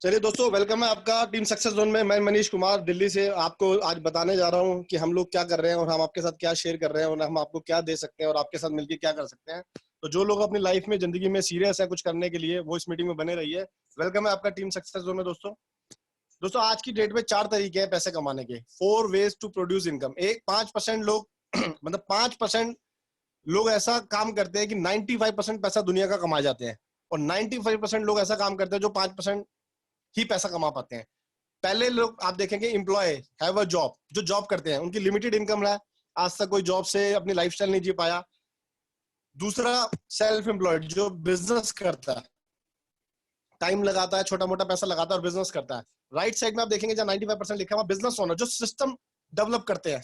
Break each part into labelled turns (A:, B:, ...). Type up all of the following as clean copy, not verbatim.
A: चलिए दोस्तों, वेलकम है आपका टीम सक्सेस जोन में। मैं मनीष कुमार दिल्ली से आपको आज बताने जा रहा हूं कि हम लोग क्या कर रहे हैं और हम आपके साथ क्या शेयर कर रहे हैं और हम आपको क्या दे सकते हैं और आपके साथ मिलकर क्या कर सकते हैं। तो जो लोग अपनी लाइफ में, जिंदगी में सीरियस है कुछ करने के लिए, वो इस मीटिंग में बने रहिए। वेलकम है आपका टीम सक्सेस जोन में। दोस्तों दोस्तों आज की डेट में 4 तरीके हैं पैसे कमाने के। 4 वेज टू प्रोड्यूस इनकम। एक 5% लोग मतलब 5% लोग ऐसा काम करते हैं कि 95% पैसा दुनिया का कमा जाते हैं, और 95% लोग ऐसा काम करते हैं जो 5% ही पैसा कमा पाते हैं। पहले लोग आप देखेंगे एम्प्लॉय हैव अ जॉब, जो जॉब करते हैं उनकी लिमिटेड इनकम है, आज तक कोई जॉब से अपनी लाइफस्टाइल नहीं जी पाया। दूसरा सेल्फ एम्प्लॉयड, जो बिजनेस करता है, टाइम लगाता है, छोटा मोटा पैसा लगाता है और बिजनेस करता है। राइट साइड में आप देखेंगे जहां 95% लिखा हुआ बिजनेस ओनर, जो सिस्टम डेवलप करते हैं,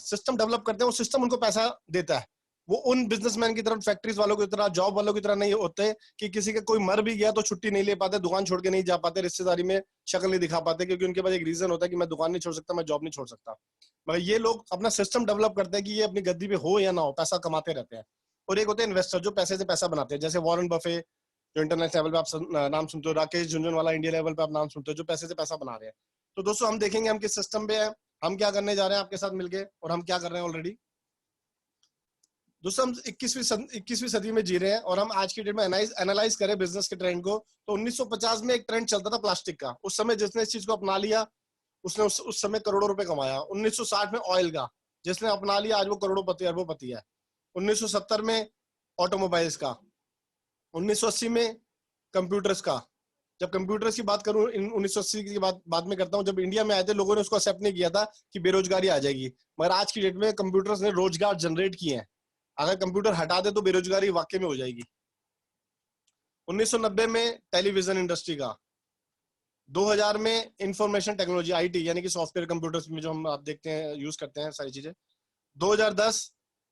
A: वो सिस्टम उनको पैसा देता है। वो उन बिजनेसमैन की तरह, फैक्ट्रीज वालों की तरह, जॉब वालों की तरह नहीं होते कि किसी का कोई मर भी गया तो छुट्टी नहीं ले पाते, दुकान छोड़ के नहीं जा पाते, रिश्तेदारी में शक्ल नहीं दिखा पाते, क्योंकि उनके पास एक रीजन होता है कि मैं दुकान नहीं छोड़ सकता, मैं जॉब नहीं छोड़ सकता। मगर ये लोग अपना सिस्टम डेवलप करते हैं कि ये अपनी गद्दी पे हो या ना हो, पैसा कमाते रहते हैं। और एक होते हैं इन्वेस्टर, जो पैसे से पैसा बनाते हैं, जैसे वॉरेन बफे, जो इंटरनेशनल लेवल पे आप नाम सुनते हो, राकेश झुनझुनवाला इंडिया लेवल पे आप नाम सुनते हो, जो पैसे से पैसा बना रहे हैं। तो दोस्तों हम देखेंगे हम किस सिस्टम पे हैं, हम क्या करने जा रहे हैं आपके साथ मिलके, और हम क्या कर रहे हैं ऑलरेडी। दोस्तों हम 21वीं सदी में जी रहे हैं, और हम आज की डेट में एनालाइज करें बिजनेस के ट्रेंड को, तो 1950 में एक ट्रेंड चलता था प्लास्टिक का। उस समय जिसने इस चीज को अपना लिया उसने उस समय करोड़ों रुपए कमाया। 1960 में ऑयल का जिसने अपना लिया, आज वो करोड़ोंपति अरबोंपति है। 1970 में ऑटोमोबाइल्स का। 1980 में कंप्यूटर्स का। जब कंप्यूटर्स की बात करूं, 1980 की बात बाद में करता हूं, जब इंडिया में आए थे लोगों ने उसको एक्सेप्ट नहीं किया था कि बेरोजगारी आ जाएगी, मगर आज की डेट में कंप्यूटर्स ने रोजगार जनरेट किए हैं। अगर कंप्यूटर हटा दे तो बेरोजगारी वाकई में हो जाएगी। 1990 में टेलीविजन इंडस्ट्री का। 2000 में इंफॉर्मेशन टेक्नोलॉजी, आईटी, यानी कि सॉफ्टवेयर कंप्यूटर्स में जो हम आप देखते हैं यूज करते हैं सारी चीजें। 2010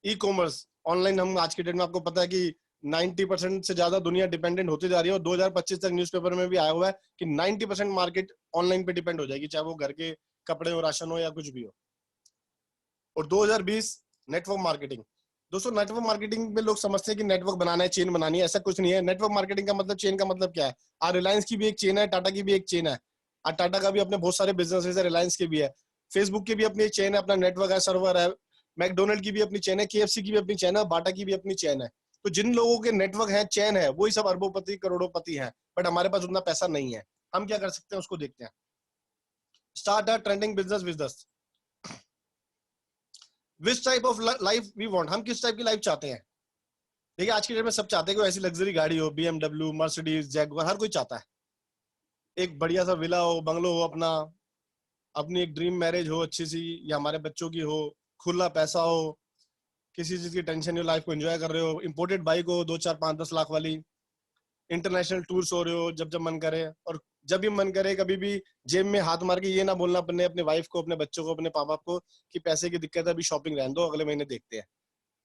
A: ई कॉमर्स, ऑनलाइन। हम आज की डेट में आपको पता है कि 90% से ज्यादा दुनिया डिपेंडेंट होती जा रही है, और 2025 तक न्यूज़पेपर में भी आया हुआ है कि 90% मार्केट ऑनलाइन पे डिपेंड हो जाएगी, चाहे वो घर के कपड़े हो, राशन हो, या कुछ भी हो। और 2020 नेटवर्क मार्केटिंग। दोस्तों नेटवर्क मार्केटिंग में लोग समझते हैं कि नेटवर्क बनाना है, चेन बनानी है। ऐसा कुछ नहीं है। नेटवर्क मार्केटिंग का मतलब, चेन का मतलब क्या है? रिलायंस की भी एक चेन है, टाटा की भी एक चेन है, और टाटा का भी अपने बहुत सारे बिजनेस है, रिलायंस के भी है, फेसबुक की भी अपनी चेन है, अपना नेटवर्क है, सर्वर है, मैकडोनल्ड की भी अपनी चेन है, केएफसी की भी अपनी चेन है, बाटा की भी अपनी चेन है। तो जिन लोगों के नेटवर्क है, चेन है, वही सब अरबोंपति करोड़ोंपति हैं। बट हमारे पास उतना पैसा नहीं है। हम क्या कर सकते हैं उसको देखते हैं। Start a trending business. Which type of life we want, हम किस टाइप की लाइफ चाहते हैं। देखिए आज की डेट में सब चाहते हैं कि ऐसी लग्जरी गाड़ी हो, बीएमडब्ल्यू, मर्सिडीज, जैगुआर, हर कोई चाहता है। एक बढ़िया सा विला हो, बंगलो हो अपना, अपनी एक ड्रीम मैरिज हो अच्छी सी, या हमारे बच्चों की हो, खुला पैसा हो, किसी चीज की टेंशन नहीं, लाइफ को एंजॉय कर रहे हो, इंपोर्टेड बाइक हो 2 4 5 10 लाख वाली, इंटरनेशनल टूर्स हो रहे हो जब जब मन करे, और जब भी मन करे कभी भी जेब में हाथ मार के ये ना बोलना पड़े अपने वाइफ को, अपने बच्चों को, अपने पापा बाप को कि पैसे की दिक्कत है, अभी शॉपिंग रहने दो, अगले महीने देखते हैं।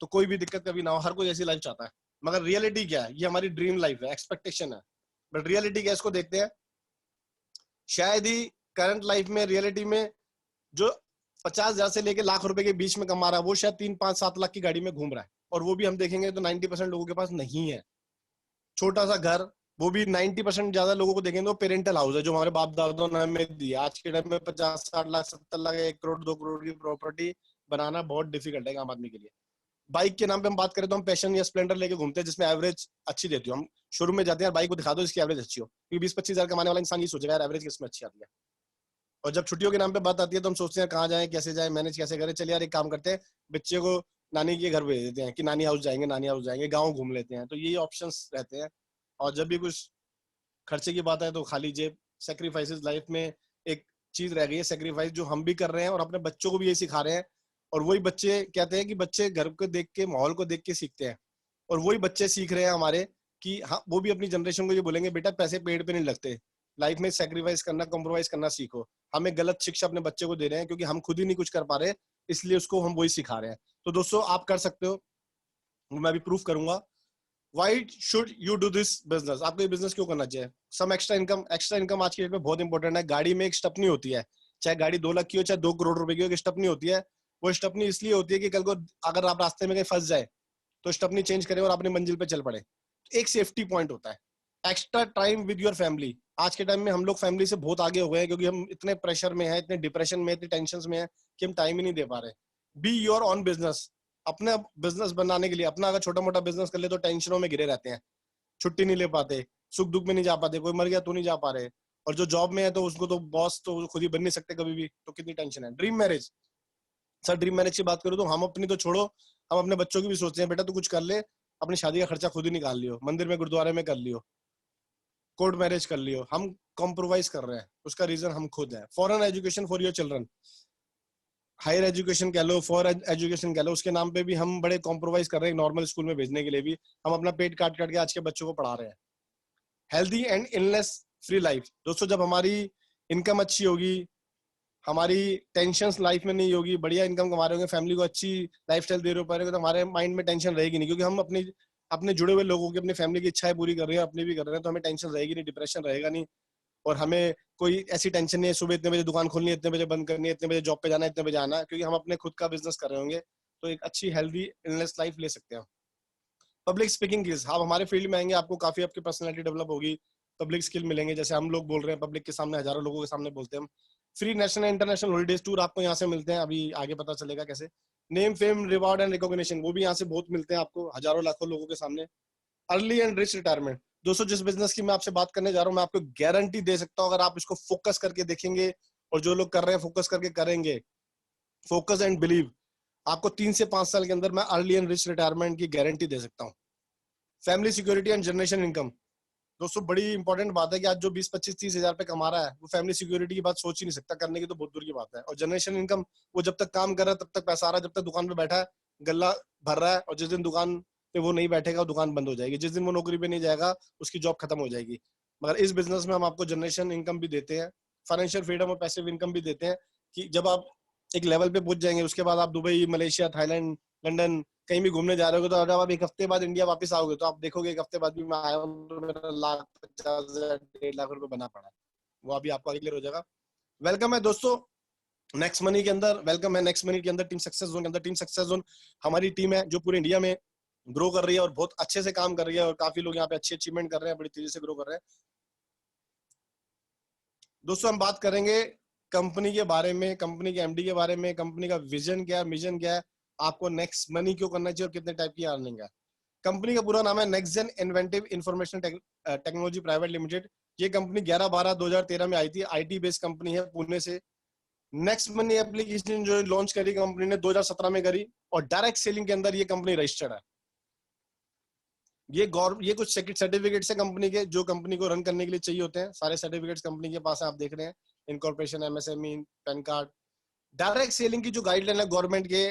A: तो कोई भी दिक्कत कभी ना हो, हर कोई ऐसी लाइफ चाहता है। मगर रियलिटी क्या है? ये हमारी ड्रीम लाइफ है, एक्सपेक्टेशन है, बट रियलिटी क्या है इसको देखते हैं। शायद ही करंट लाइफ में, रियलिटी में, जो 50,000 से लेके लाख रुपए के बीच में कमा रहा है, वो शायद 3 5 7 लाख की गाड़ी में घूम रहा है, और वो भी हम देखेंगे तो 90% लोगों के पास नहीं है। छोटा सा घर, वो भी 90% ज्यादा लोगों को देखेंगे तो पेरेंटल हाउस है, जो हमारे बाप दादा ने हमें दिया। आज के टाइम में 50 60 लाख 70 लाख 1 करोड़ 2 करोड़ की प्रॉपर्टी बनाना बहुत डिफिकल्ट है आम आदमी के लिए। बाइक के नाम पे हम बात करें तो हम पैशन या स्प्लेंडर लेके घूमते हैं, जिसमें एवरेज अच्छी देती है। हम शोरूम में जाते हैं, बाइक को दिखा दो इसकी एवरेज अच्छी हो, क्योंकि 20 25 हजार कमाने वाला इंसान ये सोचेगा यार एवरेज किसमें अच्छी आती है। और जब छुट्टियों के नाम पे बात आती है तो हम सोचते हैं कहाँ जाएं, कैसे जाएं, मैनेज कैसे करें। चलिए यार एक काम करते हैं, बच्चे को नानी के घर भेज देते हैं कि नानी हाउस जाएंगे, नानी हाउस जाएंगे, गाँव घूम लेते हैं। तो यही ऑप्शंस रहते हैं। और जब भी कुछ खर्चे की बात है तो खाली जेब। सेक्रीफाइसेस लाइफ में एक चीज रह गई है, सेक्रीफाइस, जो हम भी कर रहे हैं और अपने बच्चों को भी यही सिखा रहे हैं। और वही बच्चे कहते हैं कि बच्चे घर को देख के, माहौल को देख के सीखते हैं, और वही बच्चे सीख रहे हैं हमारे कि हाँ, वो भी अपनी जनरेशन को ये बोलेंगे बेटा पैसे पेड़ पे नहीं लगते, लाइफ में सेक्रीफाइस करना, कॉम्प्रोमाइज करना सीखो। हम एक गलत शिक्षा अपने बच्चे को दे रहे हैं क्योंकि हम खुद ही नहीं कुछ कर पा रहे, इसलिए उसको हम वही सिखा रहे हैं। तो दोस्तों आप कर सकते हो, मैं भी प्रूफ करूंगा। Why should you do this business? आपको ये बिजनेस क्यों करना चाहिए? Some extra income. Extra income आज की डेट में बहुत इंपॉर्टेंट है। गाड़ी में एक स्टपनी होती है, चाहे गाड़ी 2 लाख की हो, चाहे 2 करोड़ रुपए की हो, एक स्टपनी होती है। वो स्टपनी इसलिए होती है कि कल को अगर आप रास्ते में कहीं फंस जाए तो स्टपनी चेंज करें और अपनी मंजिल पे चल पड़े। एक सेफ्टी पॉइंट होता है। Extra time with your family. आज के टाइम में हम लोग फैमिली से बहुत आगे हो गए हैं, क्योंकि हम इतने प्रेशर में हैं, इतने डिप्रेशन में, इतने टेंशन में हैं कि हम टाइम ही नहीं दे पा रहे। Be your on business. अपने बिजनेस बनाने के लिए, अपना अगर छोटा मोटा बिजनेस कर ले तो टेंशनों में घिरे रहते हैं, छुट्टी नहीं ले पाते, सुख दुख में नहीं जा पाते, कोई मर गया तो नहीं जा पा रहे, और जो जॉब में है तो उसको तो बॉस तो खुद ही बन नहीं सकते कभी भी, तो कितनी टेंशन है। Dream marriage. Sir dream marriage की बात करूँ तो हम अपनी तो छोड़ो, हम अपने बच्चों की भी सोचते हैं, बेटा तू कुछ कर ले, अपनी शादी का खर्चा खुद ही निकाल लियो, मंदिर में गुरुद्वारे में कर लियो, कोर्ट मैरिज कर लियो। हम कॉम्प्रोमाइज कर रहे हैं, उसका रीजन हम खुद है। Foreign education for your children, higher education कह लो, फॉरेन एजुकेशन कह लो, उसके नाम पे भी हम बड़े कॉम्प्रोमाइज कर रहे हैं। नॉर्मल स्कूल में भेजने के लिए भी हम अपना पेट काट काट के आज के बच्चों को पढ़ा रहे हैं। Healthy and illness free life. दोस्तों जब हमारी इनकम अच्छी होगी, हमारी टेंशन लाइफ में नहीं होगी, बढ़िया इनकम कमा रहे होंगे, फैमिली को अच्छी लाइफस्टाइल दे रहे हो, तो हमारे माइंड में टेंशन रहेगी नहीं, क्योंकि हम अपने जुड़े हुए लोगों की, अपनी फैमिली की इच्छाएं पूरी कर रहे हैं, अपनी भी कर रहे हैं, तो हमें टेंशन रहेगी नहीं, डिप्रेशन रहेगा नहीं, और हमें कोई ऐसी टेंशन नहीं है सुबह इतने बजे दुकान खोलनी है, इतने बजे बंद करनी है, इतने बजे जॉब पे जाना है, इतने बजे आना है, क्योंकि हम अपने खुद का बिजनेस कर रहे होंगे। तो एक अच्छी हेल्दी इलनेस लाइफ ले सकते हैं। पब्लिक स्पीकिंग स्किल्स, आप हमारे फील्ड में आएंगे, आपको काफी आपकी पर्सनैलिटी डेवलप होगी, पब्लिक स्किल मिलेंगे। जैसे हम लोग बोल रहे हैं पब्लिक के सामने, हजारों लोगों के सामने बोलते हैं हम। Free national international holidays tour आपको यहाँ से मिलते हैं, अभी आगे पता चलेगा कैसे। Name fame reward and recognition, वो भी यहाँ से बहुत मिलते हैं आपको, हजारों लाखों लोगों के सामने। Early and rich retirement. दोस्तों जिस बिजनेस की मैं आपसे बात करने जा रहा हूँ, मैं आपको गारंटी दे सकता हूँ, अगर आप इसको फोकस करके देखेंगे, और जो लोग कर रहे हैं फोकस करके करेंगे, फोकस एंड बिलीव, आपको 3 से 5 साल के अंदर मैं अर्ली एंड रिच रिटायरमेंट की गारंटी दे सकता हूँ। Family security and generation income. दोस्तों बड़ी इंपॉर्टेंट बात है कि आज जो 20-25-30 हजार पे कमा रहा है, वो फैमिली सिक्योरिटी की बात सोच ही नहीं सकता, करने की तो बहुत दूर की बात है। और जनरेशन इनकम, वो जब तक काम कर रहा है तब तक पैसा आ रहा है, जब तक दुकान पे बैठा है गल्ला भर रहा है, और जिस दिन दुकान पे वो नहीं बैठेगा दुकान बंद हो जाएगी, जिस दिन वो नौकरी पे नहीं जाएगा उसकी जॉब खत्म हो जाएगी। मगर इस बिजनेस में हम आपको जनरेशन इनकम भी देते हैं, फाइनेंशियल फ्रीडम और पैसिव इनकम भी देते हैं, कि जब आप एक लेवल पे पहुंच जाएंगे, उसके बाद आप दुबई, मलेशिया, थाईलैंड, लंदन कहीं भी घूमने जा रहे हो, तो जब आप 1 हफ्ते बाद इंडिया वापस आओगे तो आप देखोगे 1 हफ्ते बाद भी मैं आया हूँ तो मेरा 1,50,000 1,50,000 रुपए बना पड़ा है, वो अभी आपको आगे क्लियर हो जाएगा। वेलकम है दोस्तों नेक्स्ट मनी के अंदर, वेलकम है नेक्स्ट मनी के अंदर, टीम सक्सेस जोन के अंदर। टीम सक्सेस जोन हमारी टीम है जो पूरे इंडिया में ग्रो कर रही है और बहुत अच्छे से काम कर रही है, और काफी लोग यहाँ पे अच्छे अचीवमेंट कर रहे हैं, बड़ी तेजी से ग्रो कर रहे हैं। दोस्तों हम बात करेंगे कंपनी के बारे में, कंपनी के एमडी के बारे में, कंपनी का विजन क्या है, मिशन क्या है, आपको नेक्स्ट मनी क्यों करना चाहिए और कितने टाइप की अर्निंग है। कंपनी का पूरा नाम है Next Gen Inventive Information Technology Private Limited. ये कंपनी 11/12/2013 में आई थी, आईटी बेस्ड कंपनी है पुणे से। नेक्स्ट मनी एप्लीकेशन जो लॉन्च करी कंपनी ने 2017 में करी, और डायरेक्ट सेलिंग के अंदर ये कंपनी रजिस्टर्ड है। ये कुछ सर्टिफिकेट्स है कंपनी के, जो कंपनी को रन करने के लिए चाहिए होते हैं, सारे सर्टिफिकेट्स कंपनी के पास है, आप देख रहे हैं, incorporation, MSME, pan card. Direct selling की जो गाइडलाइन है गवर्नमेंट के,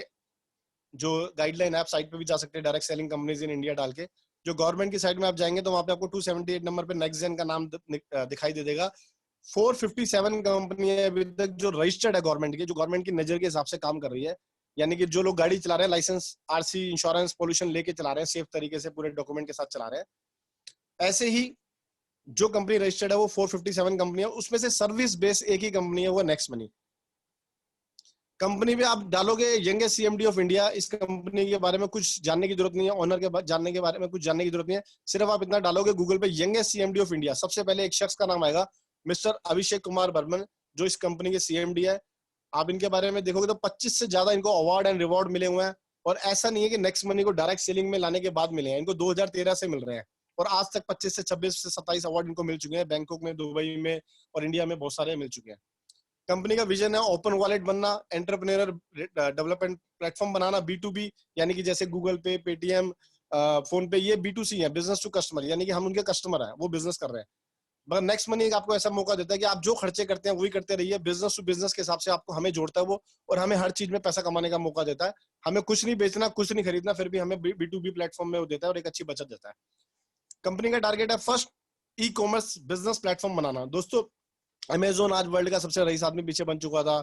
A: जो गाइडलाइन है आप साइट पे भी जा सकते हैं, direct selling companies in India डाल के, जो गवर्नमेंट की साइट में आप जाएंगे तो वहां पे आपको 278 नंबर पे नेक्स्ट जेन का नाम दिखाई दे देगा। 457 कंपनी है अभी तक जो रजिस्टर्ड है गवर्नमेंट की, जो गवर्नमेंट की नजर के हिसाब से काम कर रही है, यानी कि जो लोग गाड़ी चला रहे हैं लाइसेंस, आरसी, इंश्योरेंस, पोल्यूशन लेके चला रहे हैं, सेफ तरीके से पूरे डॉक्यूमेंट के साथ चला रहे हैं। ऐसे ही जो कंपनी रजिस्टर्ड है वो 457 कंपनी है, उसमें से सर्विस बेस एक ही कंपनी है, वो नेक्स्ट मनी। कंपनी में आप डालोगे यंगेस्ट सीएमडी ऑफ इंडिया, इस कंपनी के बारे में कुछ जानने की जरूरत नहीं है, ओनर के जानने के बारे में कुछ जानने की जरूरत नहीं है, सिर्फ आप इतना डालोगे गूगल पे यंगेस्ट सीएमडी ऑफ इंडिया, सबसे पहले एक शख्स का नाम आएगा, मिस्टर अभिषेक कुमार बर्मन, जो इस कंपनी के सीएमडी है। आप इनके बारे में देखोगे तो 25 से ज्यादा इनको अवार्ड एंड रिवॉर्ड मिले हुए हैं, और ऐसा नहीं है कि नेक्स्ट मनी को डायरेक्ट सेलिंग में लाने के बाद मिले हैं, इनको 2013 से मिल रहे हैं, और आज तक 25 से 26 से 27 अवार्ड इनको मिल चुके हैं, बैंकॉक में, दुबई में और इंडिया में बहुत सारे मिल चुके हैं। कंपनी का विजन है ओपन वॉलेट बनना, एंटरप्रेन्योर डेवलपमेंट प्लेटफॉर्म बनाना, B2B, यानी कि जैसे गूगल पे, पेटीएम, फोन पे, ये B2C है, बिजनेस टू कस्टमर, यानी कि हम उनके कस्टमर हैं, वो बिजनेस कर रहे हैं। मगर नेक्स्ट मनी आपको ऐसा मौका देता है कि आप जो खर्चे करते हैं वही करते रहिए, बिजनेस टू बिजनेस के हिसाब से आपको हमें जोड़ता है वो, और हमें हर चीज में पैसा कमाने का मौका देता है। हमें कुछ नहीं बेचना, कुछ नहीं खरीदना, फिर भी हमें B2B प्लेटफॉर्म में वो देता है और एक अच्छी बचत देता है। कंपनी का टारगेट है first e commerce business platform बनाना। दोस्तों अमेजोन आज वर्ल्ड का सबसे रईस आदमी पीछे बन चुका था,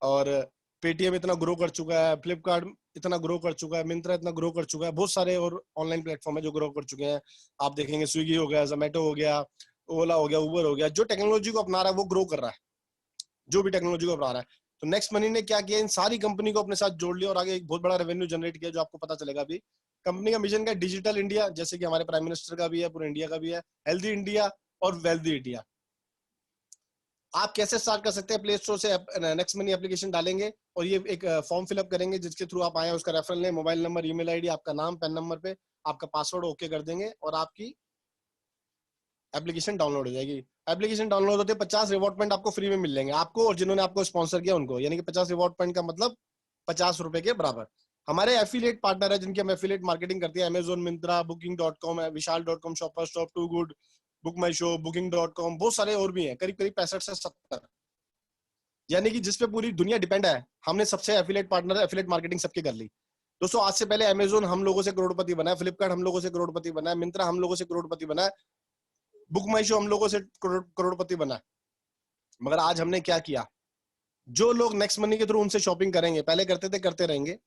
A: और पेटीएम इतना ग्रो कर चुका है, फ्लिपकार्ट इतना ग्रो कर चुका है, मिंत्रा इतना ग्रो कर चुका है, बहुत सारे और ऑनलाइन प्लेटफॉर्म है जो ग्रो कर चुके हैं। आप देखेंगे स्विगी हो गया, जोमेटो हो गया, ओला हो गया, उबर हो गया, जो टेक्नोलॉजी को अपना रहा है वो ग्रो कर रहा है, जो भी टेक्नोलॉजी को अपना रहा है। तो नेक्स्ट मनी ने क्या किया, इन सारी कंपनी को अपने साथ जोड़ लिया और आगे एक बहुत बड़ा रेवेन्यू जनरेट किया, जो आपको पता चलेगा अभी। कंपनी का मिशन का डिजिटल इंडिया, जैसे कि हमारे प्राइम मिनिस्टर का भी है, पूरे इंडिया का भी है, हेल्दी इंडिया और वेल्दी इंडिया। आप कैसे स्टार्ट कर सकते हैं? प्ले स्टोर से नेक्स्ट मनी एप्लीकेशन डालेंगे और ये एक फॉर्म फिलअप करेंगे जिसके थ्रू आप आए, उसका रेफरल लें, मोबाइल नंबर, ईमेल आईडी, आपका नाम, पैन नंबर पे आपका पासवर्ड ओके कर देंगे और आपकी एप्लीकेशन डाउनलोड हो जाएगी। एप्लीकेशन डाउनलोड होते 50 रिवॉर्ड पॉइंट आपको फ्री में मिल जाएंगे, आपको और जिन्होंने आपको स्पॉन्सर किया उनको, यानी कि 50 रिवॉर्ड पॉइंट का मतलब 50 रुपए के बराबर। हमारे एफिलिएट पार्टनर है जिनकी हम एफिलिएट मार्केटिंग करते हैं, अमेजोन, मिंत्रा, बुकिंग.com, विशाल.com, shopper stop, too good, book my show, बुकिंग.com, बहुत सारे और भी हैं, करीब करीब 65 से 70, यानी कि जिसपे पूरी दुनिया डिपेंड है। हमने सबसे एफिलिएट पार्टनर, एफिलिएट मार्केटिंग सबकी कर ली। दोस्तों आज से पहले अमेजोन हम लोगों से करोड़पति बना है, फ्लिपकार्ट हम लोगों से करोड़पति बना है, मिंत्रा हम लोगों से करोड़पति बना है, बुक माई शो हम लोगों से करोड़पति बना है। मगर आज हमने क्या किया, जो लोग नेक्स्ट मनी के थ्रू उनसे शॉपिंग करेंगे, पहले करते थे करते रहेंगे,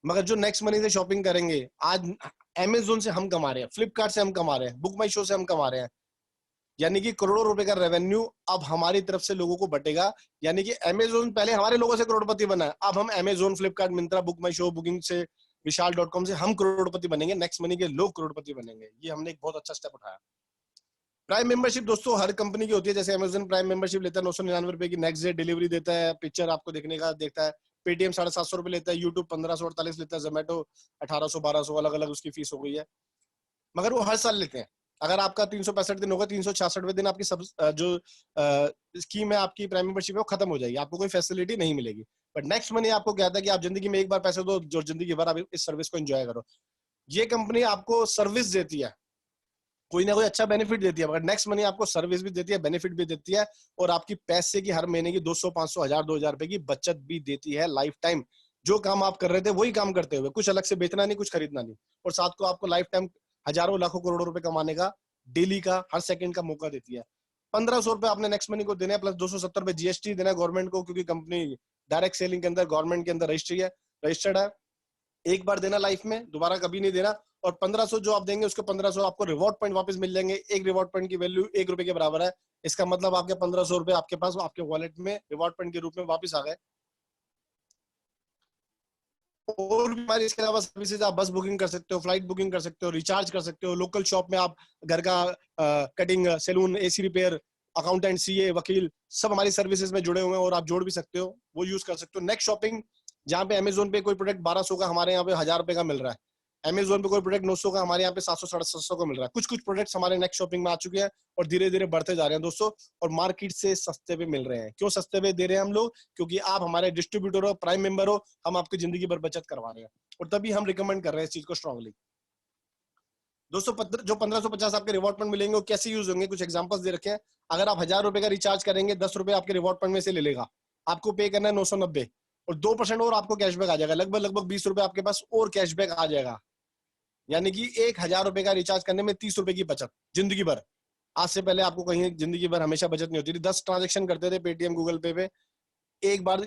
A: मगर जो नेक्स्ट मनी से शॉपिंग करेंगे, आज अमेजोन से हम कमा रहे हैं, फ्लिपकार्ट से हम कमा रहे हैं, बुक माई शो से हम कमा रहे हैं, यानी कि करोड़ों रुपए का रेवेन्यू अब हमारी तरफ से लोगों को बटेगा। यानी कि अमेजोन पहले हमारे लोगों से करोड़पति बना है, अब हम Amazon, Flipkart, Myntra, book my show, booking से, विशाल.com से हम करोड़पति बनेंगे, नेक्स्ट मनी के लोग करोड़पति बनेंगे। ये हमने एक बहुत अच्छा स्टेप उठाया। प्राइम मेंबरशिप दोस्तों हर कंपनी की होती है, जैसे अमेजोन प्राइम मेंबरशिप लेता है 999 की, नेक्स्ट डे डिलीवरी देता है, पिक्चर आपको देखने का देता है, पेटीएम 750 रुपए लेता है, यूट्यूब 1548 लेता है, जोमेटो 1800 1200, अलग अलग उसकी फीस हो गई है, मगर वो हर साल लेते हैं। अगर आपका 365 दिन होगा, 366वें दिन आपकी सब जो स्कीम है आपकी प्राइम मेंबरशिप है वो खत्म हो जाएगी, आपको कोई फैसिलिटी नहीं मिलेगी। बट नेक्स्ट मनी आपको कहता है कि आप जिंदगी में एक बार पैसे दो, जो जिंदगी भर आप इस सर्विस को एंजॉय करो। ये कंपनी आपको सर्विस देती है, कोई ना कोई अच्छा बेनिफिट देती है, मगर नेक्स्ट मनी आपको सर्विस भी देती है, बेनिफिट भी देती है, और आपकी पैसे की हर महीने की 200 500 1000 2000 रुपए की बचत भी देती है लाइफ टाइम। जो काम आप कर रहे थे वही काम करते हुए, कुछ अलग से बेचना नहीं, कुछ खरीदना नहीं, और साथ को आपको लाइफ टाइम हजारों लाखों करोड़ों रुपए कमाने का, डेली का, हर सेकंड का मौका देती है। 1500 रुपए आपने नेक्स्ट मनी को देना है, प्लस 270 रुपए जीएसटी देना है गवर्नमेंट को, क्योंकि कंपनी डायरेक्ट सेलिंग के अंदर गवर्नमेंट के अंदर रजिस्टर्ड है। एक बार देना लाइफ में, दोबारा कभी नहीं देना। और 1500 जो आप देंगे उसके 1500 आपको रिवॉर्ड पॉइंट वापस मिल जाएंगे। एक रिवॉर्ड पॉइंट की वैल्यू 1 रुपए के बराबर है। इसका मतलब आपके 1500 रुपए आपके पास आपके वॉलेट में रिवॉर्ड पॉइंट के रूप में वापस आ गए। और भी हमारी इसके अलावा सर्विसेज, आप बस बुकिंग कर सकते हो, फ्लाइट बुकिंग कर सकते हो, रिचार्ज कर सकते हो, लोकल शॉप में आप घर का cutting, salon, AC repair, accountant, CA, वकील, सब हमारी सर्विसेज में जुड़े हुए हैं, और आप जोड़ भी सकते हो, वो यूज कर सकते हो। नेक्स्ट शॉपिंग, जहाँ पे अमेजोन पे कोई प्रोडक्ट 1200 का हमारे यहाँ पे 1000 रुपए का मिल रहा है, अमेजोन पे कोई प्रोडक्ट 900 का हमारे यहाँ पे 700 750 का मिल रहा है। कुछ कुछ प्रोडक्ट्स हमारे नेक्स्ट शॉपिंग में आ चुके हैं और धीरे धीरे बढ़ते जा रहे हैं दोस्तों, और मार्केट से सस्ते पे मिल रहे हैं। क्यों सस्ते पे दे रहे हैं हम लोग? क्योंकि आप हमारे डिस्ट्रीब्यूटर हो, प्राइम मेंबर हो, हम आपकी जिंदगी भर बचत करवा रहे हैं, और तभी हम रिकमेंड कर रहे हैं इस चीज को स्ट्रांगली। दोस्तों जो 1550 आपके रिवॉर्ड पॉइंट मिलेंगे वो कैसे यूज होंगे, कुछ एग्जांपल्स दे रखे हैं। अगर आप 1000 रुपए का रिचार्ज करेंगे, 10 रुपए आपके रिवॉर्ड पॉइंट में से ले लेगा, आपको पे करना है 990, और 2% और आपको कैशबैक आ जाएगा, लगभग 20 रुपए आपके पास और कैशबैक आ जाएगा। यानी कि 1000 रुपए का रिचार्ज करने में 30 रुपए की बचत जिंदगी भर। आज से पहले आपको कहीं जिंदगी भर हमेशा बचत नहीं होती थी। 10 ट्रांजेक्शन करते थे पेटीएम, गूगल पे एक बार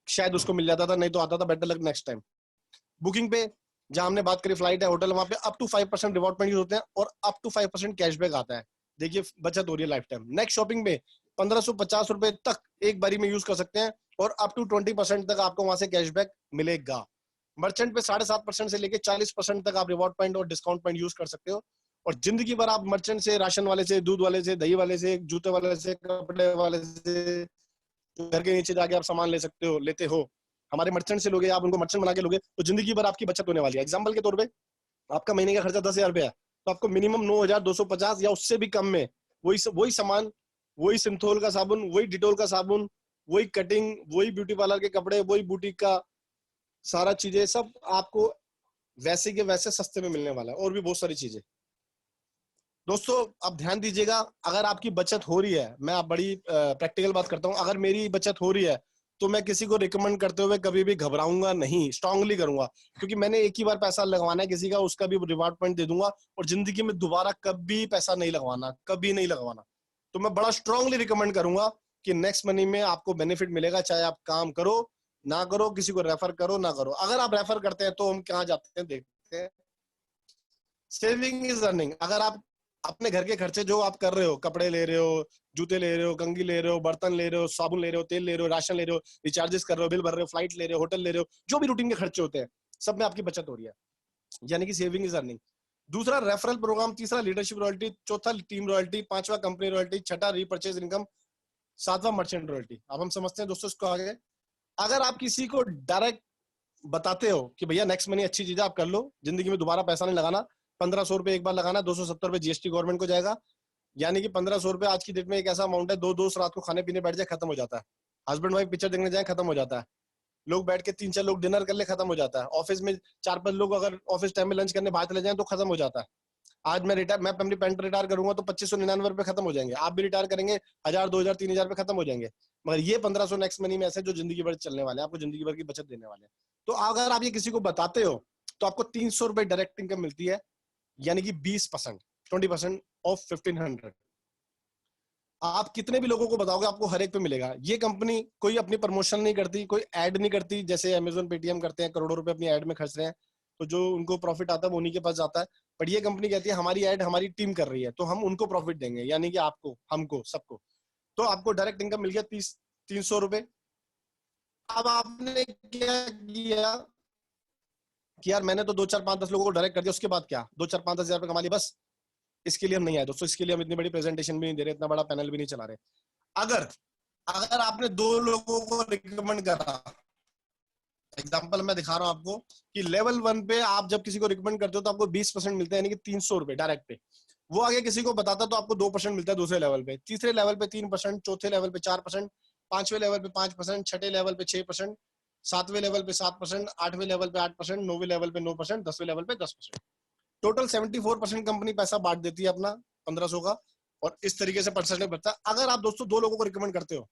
A: शायद उसको मिल जाता था, नहीं तो आता था better luck next time. Booking पे, जहां हमने बात करी फ्लाइट है, होटल, वहां पे up to 5% reward point use होते हैं और अप टू 5% कैशबैक आता है। देखिए बचत हो रही है लाइफ टाइम। नेक्स्ट शॉपिंग में 1550 रुपए तक एक बारी में यूज कर सकते हैं, और अप टू 20% तक आपको वहां से कैशबैक मिलेगा। मर्चेंट पे 7.5% से लेके 40% तक आप रिवॉर्ड पॉइंट और डिस्काउंट पॉइंट यूज कर सकते हो, और जिंदगी भर आप मर्चेंट से, राशन वाले से, दूध वाले से, दही वाले से, जूते वाले से, कपड़े वाले से, घर के नीचे जाके आप सामान ले सकते हो, लेते हो। हमारे मर्चेंट से लोगे, आप उनको मर्चेंट बना के लोगे, तो जिंदगी भर आपकी बचत होने वाली है। एग्जाम्पल के तौर पे आपका महीने का खर्चा 10,000 रुपया है, तो आपको मिनिमम 9,250 या उससे भी कम में वही सामान, वही सिंथोल का साबुन, वही डिटोल का साबुन, वही कटिंग, वही ब्यूटी पार्लर के कपड़े, वही बुटीक का सारा चीजें, सब आपको वैसे के वैसे सस्ते में मिलने वाला है, और भी बहुत सारी चीजें। दोस्तों अब ध्यान दीजिएगा, अगर आपकी बचत हो रही है, मैं आप बड़ी प्रैक्टिकल बात करता हूँ, अगर मेरी बचत हो रही है तो मैं किसी को रिकमेंड करते हुए कभी भी घबराऊंगा नहीं, स्ट्रांगली करूंगा, क्योंकि मैंने एक ही बार पैसा लगवाना है किसी का, उसका भी रिवार्ड पॉइंट दे दूंगा, और जिंदगी में दोबारा कभी पैसा नहीं लगवाना, कभी नहीं लगवाना। तो मैं बड़ा स्ट्रांगली रिकमेंड करूंगा कि नेक्स्ट मनी में आपको बेनिफिट मिलेगा, चाहे आप काम करो ना करो, किसी को रेफर करो ना करो। अगर आप रेफर करते हैं तो हम कहाँ जाते हैं, देखते हैं। Saving is earning. अगर आप अपने घर के खर्चे जो आप कर रहे हो, कपड़े ले रहे हो, जूते ले रहे हो, कंघी ले रहे हो, बर्तन ले रहे हो, साबुन ले रहे हो, तेल ले रहे हो, राशन ले रहे हो, रिचार्जेस कर रहे हो, बिल भर रहे हो, फ्लाइट ले रहे हो, होटल ले रहे हो, जो भी रूटीन के खर्चे होते हैं, सब में आपकी बचत हो रही है। यानी कि सेविंग इज अर्निंग। दूसरा रेफरल प्रोग्राम, तीसरा लीडरशिप रॉयल्टी, चौथा टीम रॉयल्टी, पांचवा कंपनी रॉयल्टी, छठा रीपरचेज इनकम, सातवां मर्चेंट रॉयल्टी। अब हम समझते हैं दोस्तों इसको आगे। अगर आप किसी को डायरेक्ट बताते हो कि भैया नेक्स्ट मनी अच्छी चीज है, आप कर लो, जिंदगी में दोबारा पैसा नहीं लगाना, 1500 रुपए एक बार लगाना, 270 रुपए जीएसटी गवर्नमेंट को जाएगा, यानी कि 1500 रुपए आज की डेट में एक ऐसा अमाउंट है, दो दोस्त रात को खाने पीने बैठ जाए खत्म हो जाता है, हस्बैंड वाइफ पिक्चर देखने जाए खत्म हो जाता है, लोग बैठ के 3-4 लोग डिनर कर ले खत्म हो जाता है, ऑफिस में 4-5 लोग अगर ऑफिस टाइम में लंच करने बाहर चले जाएं तो खत्म हो जाता है। आज मैं अपनी पेंट रिटायर करूंगा तो 2599 रुपए खत्म हो जाएंगे, आप भी रिटायर करेंगे 1000 2000 3000 रुपए खत्म हो जाएंगे, मगर ये 1500 नेक्स्ट मनी में ऐसे जो जिंदगी भर चलने वाले हैं, आपको जिंदगी भर की बचत देने वाले हैं। तो अगर आप ये किसी को बताते हो तो आपको 300 रुपए डायरेक्ट इनकम मिलती है, यानी कि 20%, 20% ऑफ 1500। आप कितने भी लोगों को बताओगे आपको हर एक पे मिलेगा। ये कंपनी कोई अपनी प्रमोशन नहीं करती, कोई ऐड नहीं करती, जैसे अमेजोन पेटीएम करते हैं, करोड़ों रुपए अपनी ऐड में खर्च रहे हैं, तो जो उनको प्रॉफिट आता है वो उन्हीं के पास जाता है। पर ये कंपनी कहती है हमारी ऐड हमारी टीम कर रही है तो हम उनको प्रॉफिट देंगे, यानी कि आपको, हमको, सबको। तो आपको डायरेक्ट इनकम मिल गया 300 रुपए। अब आपने क्या किया कि यार मैंने तो 2 4 5 10 लोगों को डायरेक्ट कर दिया, उसके बाद क्या, 2 4 5 10 हजार रुपए कमा लिए, बस इसके लिए हम नहीं आए दोस्तों, इसके लिए हम इतनी बड़ी प्रेजेंटेशन भी नहीं दे रहे, इतना बड़ा पैनल भी नहीं चला रहे। अगर अगर आपने 2 लोगों को रिकमेंड करा, एग्जांपल मैं दिखा रहा हूं आपको कि लेवल 1 पे आप जब किसी को रिकमेंड करते हो तो आपको 20% मिलता है, यानी कि 300 रुपए डायरेक्ट पे। वो आगे किसी को बताता तो आपको 2% मिलता है दूसरे लेवल पे, तीसरे लेवल पे 3%, चौथे लेवल पे 4%, पांचवें लेवल पे 5%, छठे लेवल पे 6%, सातवें लेवल पे 7%, आठवें लेवल पे 8%, नौवें लेवल पे 9%, 10वें लेवल पे 10%। टोटल 74% कंपनी पैसा बांट देती है अपना 1500 का, और इस तरीके से परसेंटेज बढ़ता है। अगर आप दोस्तों 2 लोगों को रिकमेंड करते हो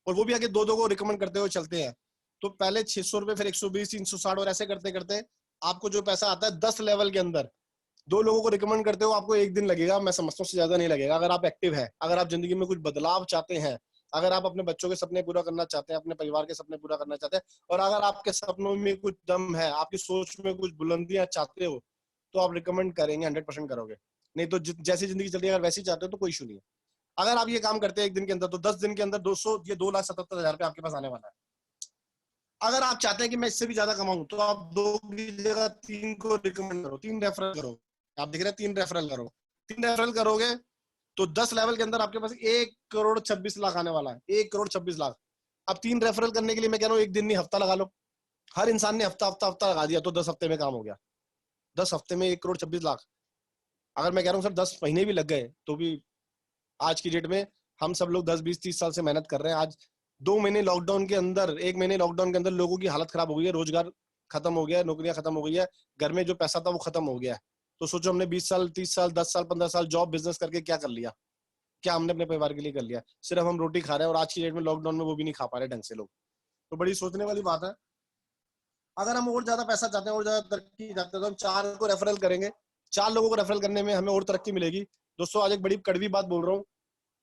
A: और वो भी आगे 2 को रिकमेंड करते हुए चलते हैं, तो पहले 600 रुपए, फिर 120, 360 और ऐसे करते करते आपको जो पैसा आता है 10 लेवल के अंदर, 2 लोगों को रिकमेंड करते हो आपको एक दिन लगेगा, मैं समझता हूँ उससे ज्यादा नहीं लगेगा। अगर आप एक्टिव है, अगर आप जिंदगी में कुछ बदलाव चाहते हैं, अगर आप अपने बच्चों के सपने पूरा करना चाहते हैं, अपने परिवार के सपने पूरा करना चाहते हैं, और अगर आपके सपनों में कुछ दम है, आपकी सोच में कुछ बुलंदियां चाहते हो, तो आप रिकमेंड करेंगे, 100% करोगे। नहीं तो जैसी जिंदगी चल रही है अगर वैसी चाहते हो तो कोई इशू नहीं है। अगर आप ये काम करते हैं एक दिन के अंदर, तो 10 दिन के अंदर 200, ये 2,77,000 रुपए आपके पास आने वाला है। अगर आप चाहते हैं कि मैं इससे भी ज्यादा कमाऊं, तो आप 2 की जगह 3 को रिकमेंड करो, 3 रेफरल करो। आप देख रहे हैं 3 रेफरल करो, 3 रेफरल करोगे तो 10 लेवल के अंदर आपके पास 1,26,00,000 आने वाला है, 1,26,00,000। अब 3 रेफरल करने के लिए मैं कह रहा हूँ एक दिन नहीं, हफ्ता लगा लो। हर इंसान ने हफ्ता हफ्ता हफ्ता लगा दिया तो 10 हफ्ते में काम हो गया। 10 हफ्ते में 1,26,00,000। अगर मैं कह रहा हूँ सर 10 महीने भी लग गए तो भी, आज की डेट में हम सब लोग 10 20 30 साल से मेहनत कर रहे हैं। आज 2 महीने लॉकडाउन के अंदर, 1 महीने लॉकडाउन के अंदर लोगों की हालत खराब हो गई है, रोजगार खत्म हो गया है, नौकरियां खत्म हो गई है, घर में जो पैसा था वो खत्म हो गया है। तो सोचो हमने 20 साल 30 साल 10 साल 15 साल जॉब बिजनेस करके क्या कर लिया, क्या हमने अपने परिवार के लिए कर लिया? सिर्फ हम रोटी खा रहे हैं, और आज की डेट में लॉकडाउन में वो भी नहीं खा पा रहे ढंग से लोग। तो बड़ी सोचने वाली बात है। अगर हम और ज्यादा पैसा चाहते हैं और ज्यादा तरक्की चाहते हैं तो हम 4 को रेफरल करेंगे। 4 लोगों को रेफरल करने में हमें और तरक्की मिलेगी। दोस्तों आज एक बड़ी कड़वी बात बोल रहा हूँ,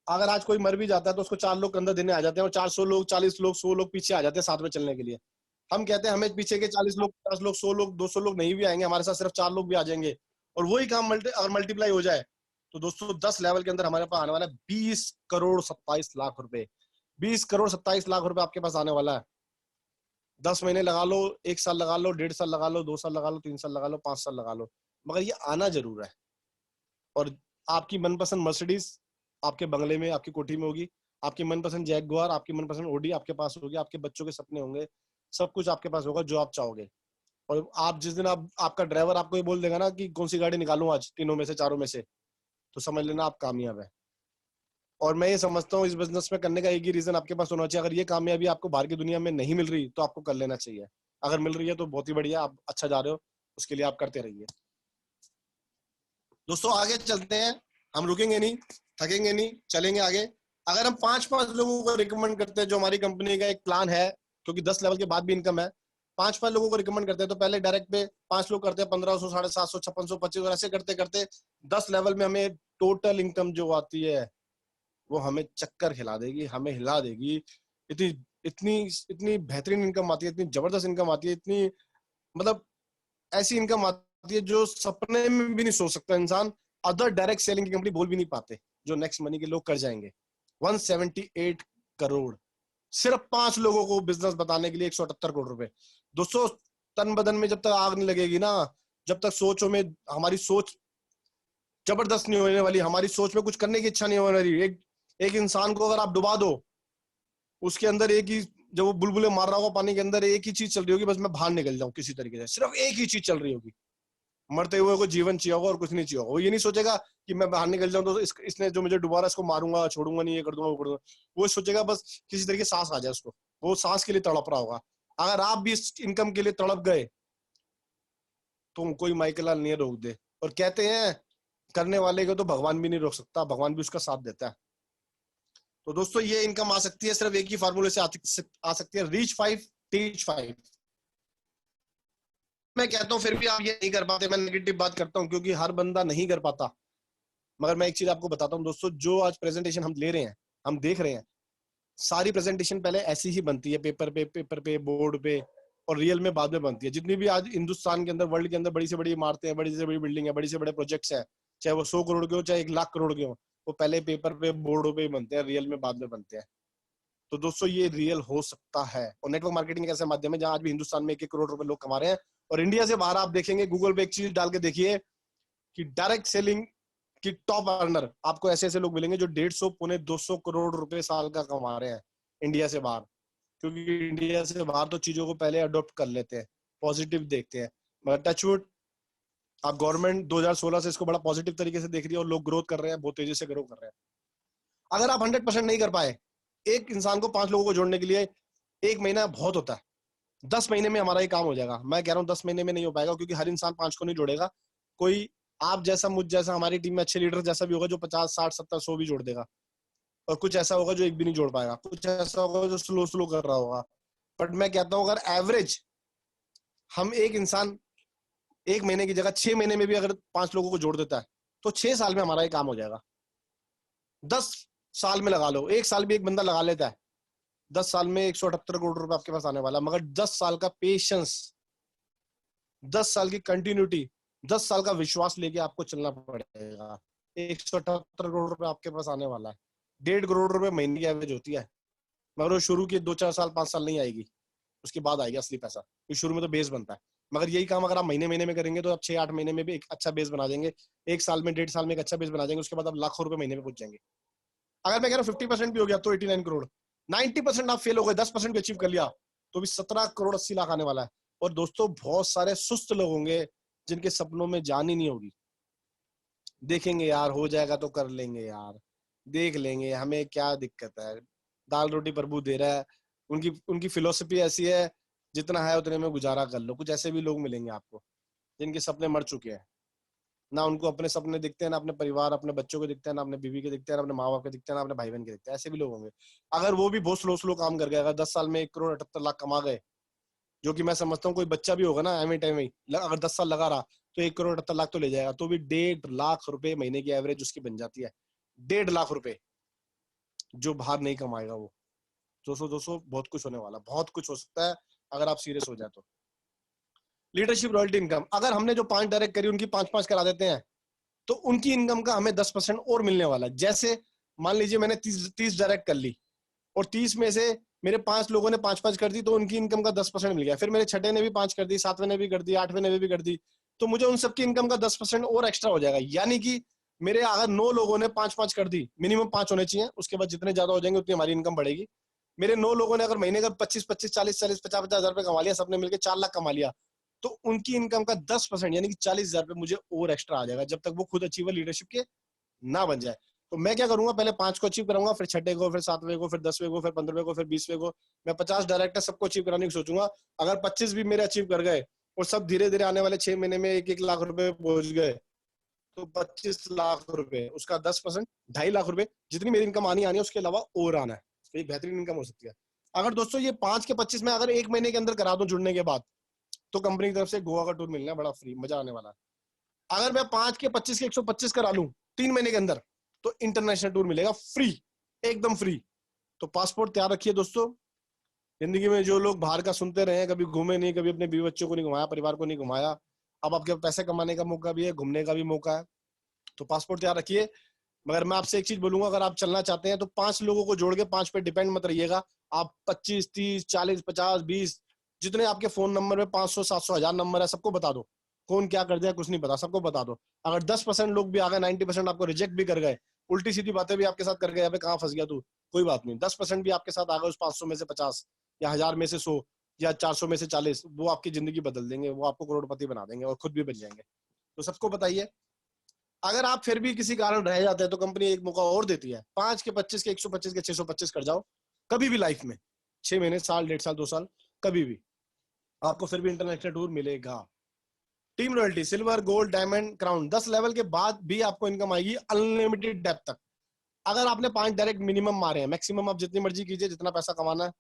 A: अगर आज कोई मर भी जाता है तो उसको 4 लोग कंधा देने आ जाते हैं, और 400 लोग 40 लोग 100 लोग पीछे आ जाते हैं साथ में चलने के लिए। हम कहते हैं हमें पीछे के 40 लोग 50 लोग 100 लोग 200 लोग नहीं भी आएंगे, हमारे साथ सिर्फ 4 लोग भी आ जाएंगे, और वही काम अगर मल्टीप्लाई हो जाए तो दोस्तों 10 लेवल के अंदर हमारे पास आने वाला है 20,27,00,000 रुपए। 20,27,00,000 रुपए आपके पास आने वाला है। 10 महीने लगा लो, 1 साल लगा लो, 1.5 साल लगा लो, 2 साल लगा लो, 3 साल लगा लो, 5 साल लगा लो, मगर ये आना जरूर है। और आपकी मनपसंद मर्सिडीज आपके बंगले में, आपकी कोठी में होगी, आपकी मनपसंद जैगुआर, आपकी मनपसंद ओडी आपके पास होगी, आपके बच्चों के सपने होंगे, सब कुछ आपके पास होगा जो आप चाहोगे। और आप जिस दिन आपका ड्राइवर आपको ये बोल देगा ना कि कौन सी गाड़ी निकालूं आज तीनों में से, चारों में से, तो समझ लेना आप कामयाब है। और मैं ये समझता हूँ इस बिजनेस में करने का एक ही रीजन आपके पास होना चाहिए, अगर ये कामयाबी आपको बाहर की दुनिया में नहीं मिल रही तो आपको कर लेना चाहिए। अगर मिल रही है तो बहुत ही बढ़िया, आप अच्छा जा रहे हो, उसके लिए आप करते रहिए। दोस्तों आगे चलते हैं, हम रुकेंगे नहीं, थकेंगे नहीं, चलेंगे आगे। अगर हम 5-5 लोगों को रिकमेंड करते हैं, जो हमारी कंपनी का एक प्लान है, क्योंकि 10 लेवल के बाद भी इनकम है, 5-5 लोगों को रिकमेंड करते हैं, तो पहले डायरेक्ट पे 5 लोग करते हैं 1500, 750, 5600, 25, और ऐसे करते करते 10 लेवल में हमें टोटल इनकम जो आती है वो हमें चक्कर खिला देगी, हमें हिला देगी। इतनी इतनी इतनी बेहतरीन इनकम आती है, इतनी जबरदस्त इनकम आती है, इतनी मतलब ऐसी इनकम आती है जो सपने में भी नहीं सोच सकता इंसान। अदर डायरेक्ट सेलिंग की कंपनी बोल भी नहीं पाते जो नेक्स्ट मनी के लोग कर जाएंगे। 178 करोड़ सिर्फ 5 लोगों को बिजनेस बताने के लिए, 178 करोड़ रुपए। दोस्तों तन बदन में जब तक आग नहीं लगेगी ना, जब तक सोचों में हमारी सोच जबरदस्त नहीं होने वाली, हमारी सोच में कुछ करने की इच्छा नहीं होने वाली। एक इंसान को अगर आप डुबा दो, उसके अंदर एक ही, जब वो बुलबुले मार रहा होगा पानी के अंदर, एक ही चीज चल रही होगी, बस मैं बाहर निकल जाऊं किसी तरीके से, सिर्फ एक ही चीज चल रही होगी। मरते हुए को जीवन चाहिए होगा और कुछ नहीं चाहिए होगा। वो ये नहीं सोचेगा कि मैं बाहर निकल जाऊं तो इसने जो मुझे डुबा रहा है इसको मारूंगा, छोड़ूंगा नहीं, ये कर दूंगा वो कर दूंगा। वो सोचेगा बस किसी तरीके सांस आ जाए उसको, वो सांस के लिए तड़प रहा होगा। अगर आप भी इस इनकम के लिए तड़प गए तो कोई माइकल नहीं रोक दे। और कहते हैं करने वाले को तो भगवान भी नहीं रोक सकता, भगवान भी उसका साथ देता है। तो दोस्तों ये इनकम आ सकती है, सिर्फ एक ही फार्मूले से आ सकती है, रीच 5 टीच 5। मैं कहता हूं फिर भी आप ये नहीं कर पाते, मैं नेगेटिव बात करता हूं क्योंकि हर बंदा नहीं कर पाता। मगर मैं एक चीज आपको बताता हूं दोस्तों, जो आज प्रेजेंटेशन हम ले रहे हैं, हम देख रहे हैं, सारी प्रेजेंटेशन पहले ऐसी ही बनती है, पेपर पे बोर्ड पे, और रियल में बाद में बनती है। जितनी भी आज हिंदुस्तान के अंदर, वर्ल्ड के अंदर बड़ी से बड़ी इमारतें हैं, बड़ी से बड़ी बिल्डिंग है, बड़ी से बड़े प्रोजेक्ट्स हैं, चाहे वो 100 करोड़ के हो चाहे 1 लाख करोड़ के हो, वो पहले पेपर पे बोर्डों पे बनते हैं, रियल में बाद में बनते हैं। तो दोस्तों ये रियल हो सकता है। और नेटवर्क मार्केटिंग एक ऐसा माध्यम है जहां आज भी हिंदुस्तान में 1-1 करोड़ रुपए लोग कमा रहे हैं। और इंडिया से बाहर आप देखेंगे, गूगल पे एक चीज डाल के देखिए कि डायरेक्ट सेलिंग की टॉप अर्नर आपको ऐसे ऐसे लोग मिलेंगे जो 150 पौने 200 करोड़ रुपए साल का कमा रहे हैं इंडिया से बाहर। क्योंकि इंडिया से बाहर तो चीजों को पहले अडॉप्ट कर लेते हैं, पॉजिटिव देखते हैं। मगर टचवुड, आप गवर्नमेंट 2016 से इसको बड़ा पॉजिटिव तरीके से देख रही है और लोग ग्रोथ कर रहे हैं, बहुत तेजी से ग्रो कर रहे हैं। अगर आप 100% नहीं कर पाए, एक इंसान को 5 लोगों को जोड़ने के लिए 1 महीना बहुत होता है, 10 महीने में हमारा ये काम हो जाएगा। मैं कह रहा हूँ 10 महीने में नहीं हो पाएगा, क्योंकि हर इंसान 5 को नहीं जोड़ेगा। कोई आप जैसा, मुझ जैसा, हमारी टीम में अच्छे लीडर जैसा भी होगा जो 50 60 70 100 भी जोड़ देगा। और कुछ ऐसा होगा जो एक भी नहीं जोड़ पाएगा, कुछ ऐसा होगा जो स्लो स्लो कर रहा होगा। बट मैं कहता हूँ अगर एवरेज हम एक इंसान 1 महीने की जगह 6 महीने में भी अगर 5 लोगों को जोड़ देता है तो 6 साल में हमारा ये काम हो जाएगा। 10 साल में लगा लो, 1 साल भी एक बंदा लगा लेता है, 10 साल में 178 करोड़ रुपए आपके पास आने वाला। मगर 10 साल का पेशेंस, 10 साल की कंटिन्यूटी, 10 साल का विश्वास लेके आपको चलना पड़ेगा। 178 करोड़ रुपए आपके पास आने वाला है। 1.5 करोड़ रुपए महीने की एवरेज होती है, मगर वो शुरू के 2-4 साल 5 साल नहीं आएगी, उसके बाद आएगा असली पैसा। शुरू में तो बेस बनता है। मगर यही काम अगर आप महीने महीने में करेंगे तो आप 6-8 महीने में भी एक अच्छा बेस बना देंगे, 1 साल में 1.5 साल में एक अच्छा बेस बना देंगे, उसके बाद आप लाखों रुपए महीने में पहुंच जाएंगे। अगर मैं कह रहा हूँ 50% भी हो गया तो 89 करोड़, 90% आप फेल हो गए, 10% भी अचीव कर लिया तो भी 17 करोड़ 80 लाख आने वाला है। और दोस्तों बहुत सारे सुस्त लोग होंगे जिनके सपनों में जान ही नहीं होगी, देखेंगे यार हो जाएगा तो कर लेंगे यार, देख लेंगे, हमें क्या दिक्कत है, दाल रोटी प्रभु दे रहा है। उनकी उनकी फिलोसफी ऐसी है, जितना है उतने में गुजारा कर लो। कुछ ऐसे भी लोग मिलेंगे आपको जिनके सपने मर चुके हैं, ना उनको अपने सपने दिखते हैं, ना अपने परिवार अपने बच्चों को दिखते हैं, ना अपने बीवी के दिखते हैं, ना अपने माँ बाप के दिखते हैं, ना अपने भाई बहन के दिखते हैं। ऐसे भी लोग होंगे। अगर वो भी बहुत स्लो स्लो काम कर गए, अगर 10 साल में 1 करोड़ 78 लाख कमा गए, जो कि मैं समझता हूँ कोई बच्चा भी होगा ना एम टाइम में, अगर 10 साल लगा रहा तो 1 करोड़ 78 लाख तो ले जाएगा, तो भी 1.5 लाख रुपए महीने की एवरेज उसकी बन जाती है। 1.5 लाख रुपए जो बाहर नहीं कमाएगा वो। दोस्तों दोस्तों बहुत कुछ होने वाला, बहुत कुछ हो सकता है अगर आप सीरियस हो जाए तो। लीडरशिप रॉयल्टी इनकम, अगर हमने जो 5 डायरेक्ट करी उनकी 5-5 करा देते हैं तो उनकी इनकम का हमें 10% और मिलने वाला है। जैसे मान लीजिए मैंने 30 डायरेक्ट कर ली और 30 में से मेरे 5 लोगों ने 5-5 कर दी, तो उनकी इनकम का 10% मिल गया। फिर मेरे छठे ने भी 5 कर दी, 7वें ने भी कर दी, 8वें ने भी कर दी, तो मुझे उन सबकी इनकम का 10% और एक्स्ट्रा हो जाएगा। यानी कि मेरे अगर 9 लोगों ने 5-5 कर दी, मिनिमम 5 होने चाहिए, उसके बाद जितने ज्यादा हो जाएंगे उतनी हमारी इनकम बढ़ेगी। मेरे 9 लोगों ने अगर महीने का 25-25 40-40 50-50 हजार रुपए कमा लिया, सबने मिलकर 4 लाख कमा लिया, तो उनकी इनकम का 10% यानी कि 40,000 रुपए मुझे और एक्स्ट्रा आ जाएगा, जब तक वो खुद अचीवर लीडरशिप के ना बन जाए। तो मैं क्या करूंगा, पहले 5 को अचीव कराऊंगा, फिर छठे को, फिर 7वें को, फिर 10वें को, फिर 15वें को, फिर 20वें को। मैं 50 डायरेक्टर सबको अचीव कराने की सोचूंगा। अगर 25 भी मेरे अचीव कर गए और सब धीरे धीरे आने वाले 6 महीने में 1-1 लाख रुपए पहुंच गए, तो 25 लाख रुपए, उसका 10% 2.5 लाख रुपए, जितनी मेरी इनकम आनी है उसके अलावा और आना है, तो एक बेहतरीन इनकम हो सकती है। अगर दोस्तों ये 5 के 25 में अगर 1 महीने के अंदर करा दूं जुड़ने के बाद, तो कंपनी की तरफ से गोवा का टूर मिलना है, बड़ा फ्री, मजा आने वाला है। अगर मैं 5 के 25 के 125 करा लूं 3 महीने के अंदर, तो इंटरनेशनल टूर मिलेगा फ्री, एकदम फ्री। तो पासपोर्ट तैयार रखिए दोस्तों। जिंदगी में जो लोग बाहर का सुनते रहे, कभी घूमे नहीं, कभी अपने बीवी बच्चों को नहीं घुमाया, परिवार को नहीं घुमाया, अब आपके पैसे कमाने का मौका भी है, घूमने का भी मौका है, तो पासपोर्ट तैयार रखिए। मगर मैं आपसे एक चीज बोलूंगा, अगर आप चलना चाहते हैं तो 5 लोगों को जोड़ के 5 पे डिपेंड मत रहिएगा। आप 25 30 40 50 20 जितने आपके फोन नंबर में 500 700 1000 नंबर है सबको बता दो, कौन क्या कर दिया कुछ नहीं पता, सबको बता दो। अगर 10% लोग भी आ गए, 90% आपको रिजेक्ट भी कर गए, उल्टी सीधी बातें भी आपके साथ कर गए, अबे कहाँ फंस गया तू, कोई बात नहीं, 10% भी आपके साथ आ गए, उस 500 में से 50 या 1000 में से 100 या 400 में से 40, वो आपकी जिंदगी बदल देंगे, वो आपको करोड़पति बना देंगे और खुद भी बन जाएंगे। तो सबको बताइए, अगर आप फिर भी किसी कारण रह जाते हैं तो कंपनी एक मौका और देती है, 5 के 25 के 125 के 625 कर जाओ कभी भी लाइफ में, 6 महीने, साल, 1.5 साल, 2 साल, कभी भी आपको फिर भी इंटरनेशनल टूर मिलेगा। Team royalty, silver, gold, diamond, crown, 10 level के बाद भी आपको इनकम आएगी अनलिमिटेड डेप्थ तक। अगर आपने 5 डायरेक्ट मिनिमम मारे हैं, मैक्सिमम आप जितनी मर्जी कीजिए, जितना पैसा कमाना है,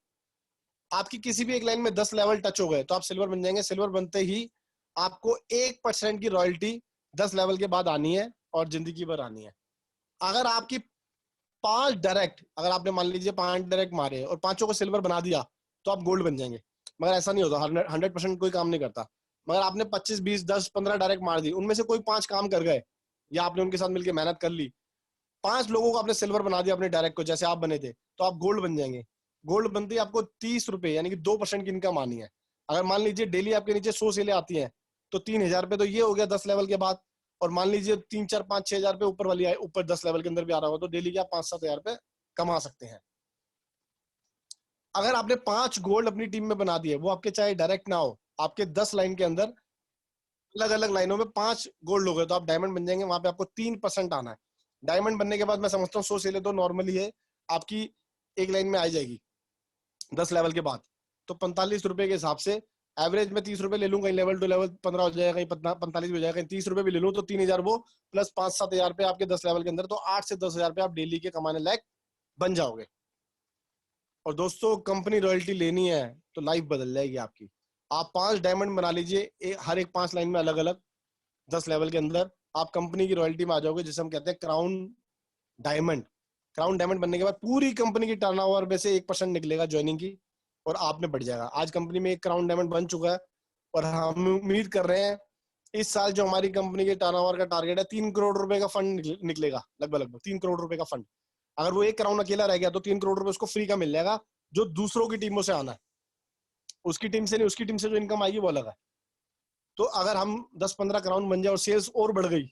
A: आपकी किसी भी एक लाइन में 10 लेवल टच हो गए तो आप सिल्वर बन जाएंगे। सिल्वर बनते ही आपको 1% की रॉयल्टी 10 लेवल के बाद आनी है और जिंदगी भर आनी है। अगर आपकी 5 डायरेक्ट, अगर आपने मान लीजिए 5 डायरेक्ट मारे और 5 को सिल्वर बना दिया तो आप गोल्ड बन जाएंगे। मगर ऐसा नहीं होता, 100% कोई काम नहीं करता। मगर आपने 25, 20, 10, 15 डायरेक्ट मार दी, उनमें से कोई 5 काम कर गए या आपने उनके साथ मिलकर मेहनत कर ली, 5 लोगों को आपने सिल्वर बना दिया अपने डायरेक्ट को, जैसे आप बने थे, तो आप गोल्ड बन जाएंगे। गोल्ड बनते ही आपको 30 रुपए यानी कि 2% की इनकम आनी है। अगर मान लीजिए डेली आपके नीचे 100 सेलें आती हैं तो 3000 रुपए तो ये हो गया 10 लेवल के बाद। और मान लीजिए 3, 4, 5, 6 हजार रुपए ऊपर वाली आए, ऊपर 10 लेवल के अंदर भी आ रहा हो, तो डेली के आप 5-7 हजार रुपए कमा सकते हैं। अगर आपने 5 गोल्ड अपनी टीम में बना दिए, वो आपके चाहे डायरेक्ट ना हो, आपके 10 लाइन के अंदर अलग अलग लाइनों में 5 गोल्ड हो गए तो आप डायमंड बन जाएंगे। वहां पे आपको 3% आना है। डायमंड बनने के बाद मैं समझता हूँ 100 सेलें तो नॉर्मली है आपकी एक लाइन में आ जाएगी 10 लेवल के बाद। तो 45 रुपए के हिसाब से एवरेज में 30 रुपए ले लूँ, कहीं लेवल टू लेवल 15 हो जाएगा, कहीं 45 हो जाएगा, कहीं 30 रुपए भी ले लूँ तो 3000 वो प्लस 5-7 हजार रुपए आपके 10 लेवल के अंदर, तो 8 से 10 हजार रुपए आप डेली के कमाने लायक बन जाओगे। और दोस्तों कंपनी रॉयल्टी लेनी है तो लाइफ बदल जाएगी आपकी। आप 5 डायमंड बना लीजिए, हर एक 5 लाइन में अलग अलग 10 लेवल के अंदर, आप कंपनी की रॉयल्टी में आ जाओगे, जिसे हम कहते हैं क्राउन डायमंड। क्राउन डायमंड बनने के बाद पूरी कंपनी की टर्नओवर में से 1% निकलेगा ज्वाइनिंग की और आप में बढ़ जाएगा। आज कंपनी में एक क्राउन डायमंड बन चुका है और हम उम्मीद कर रहे हैं इस साल जो हमारी कंपनी के टर्नओवर का टारगेट है 3 करोड़ रुपए का फंड निकलेगा, लगभग 3 करोड़ रुपए का फंड। अगर वो एक क्राउन अकेला रह गया तो 3 करोड़ रुपए उसको फ्री का मिल जाएगा, जो दूसरों की टीमों से आना है, उसकी टीम से नहीं, उसकी टीम से जो इनकम आएगी वो अलग है। तो अगर हम 10-15 क्राउन बन जाए और सेल्स और बढ़ गई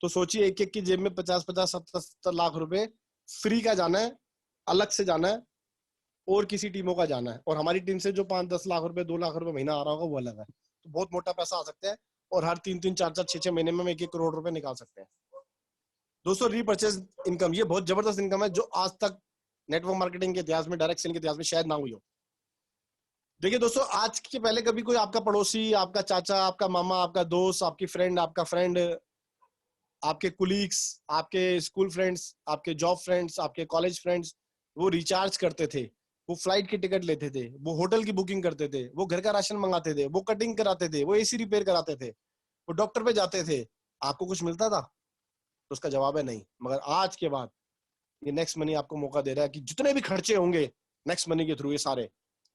A: तो सोचिए एक एक की जेब में 50-50, 70-70 लाख रुपए फ्री का जाना है, अलग से जाना है और किसी टीमों का जाना है। और हमारी टीम से जो 5-10 लाख रुपए, 2 लाख रुपए महीना आ रहा होगा वो अलग है। तो बहुत मोटा पैसा आ सकता है और हर 3-3, 4-4, 6-6 महीने में हम 1-1 करोड़ रुपए निकाल सकते हैं। दोस्तों रीपरचेज इनकम, ये बहुत जबरदस्त इनकम है जो आज तक नेटवर्क मार्केटिंग के इतिहास में, डायरेक्ट सेलिंग के इतिहास में शायद ना हुई हो। देखिए दोस्तों, आज के पहले कभी कोई आपका पड़ोसी, आपका चाचा, आपका मामा, आपका दोस्त, आपकी फ्रेंड, आपका फ्रेंड, आपके कुलीग्स, आपके स्कूल फ्रेंड्स, आपके जॉब फ्रेंड्स, आपके कॉलेज फ्रेंड्स, वो रिचार्ज करते थे, वो फ्लाइट की टिकट लेते थे, वो होटल की बुकिंग करते थे, वो घर का राशन मंगाते थे, वो कटिंग कराते थे, वो एसी रिपेयर कराते थे, वो डॉक्टर पे जाते थे, आपको कुछ मिलता था? तो उसका जवाब है नहीं। मगर आज के बाद ये नेक्स्ट मनी आपको मौका दे रहा है कि जितने भी खर्चे होंगे नेक्स्ट मनी के थ्रू, ये सारे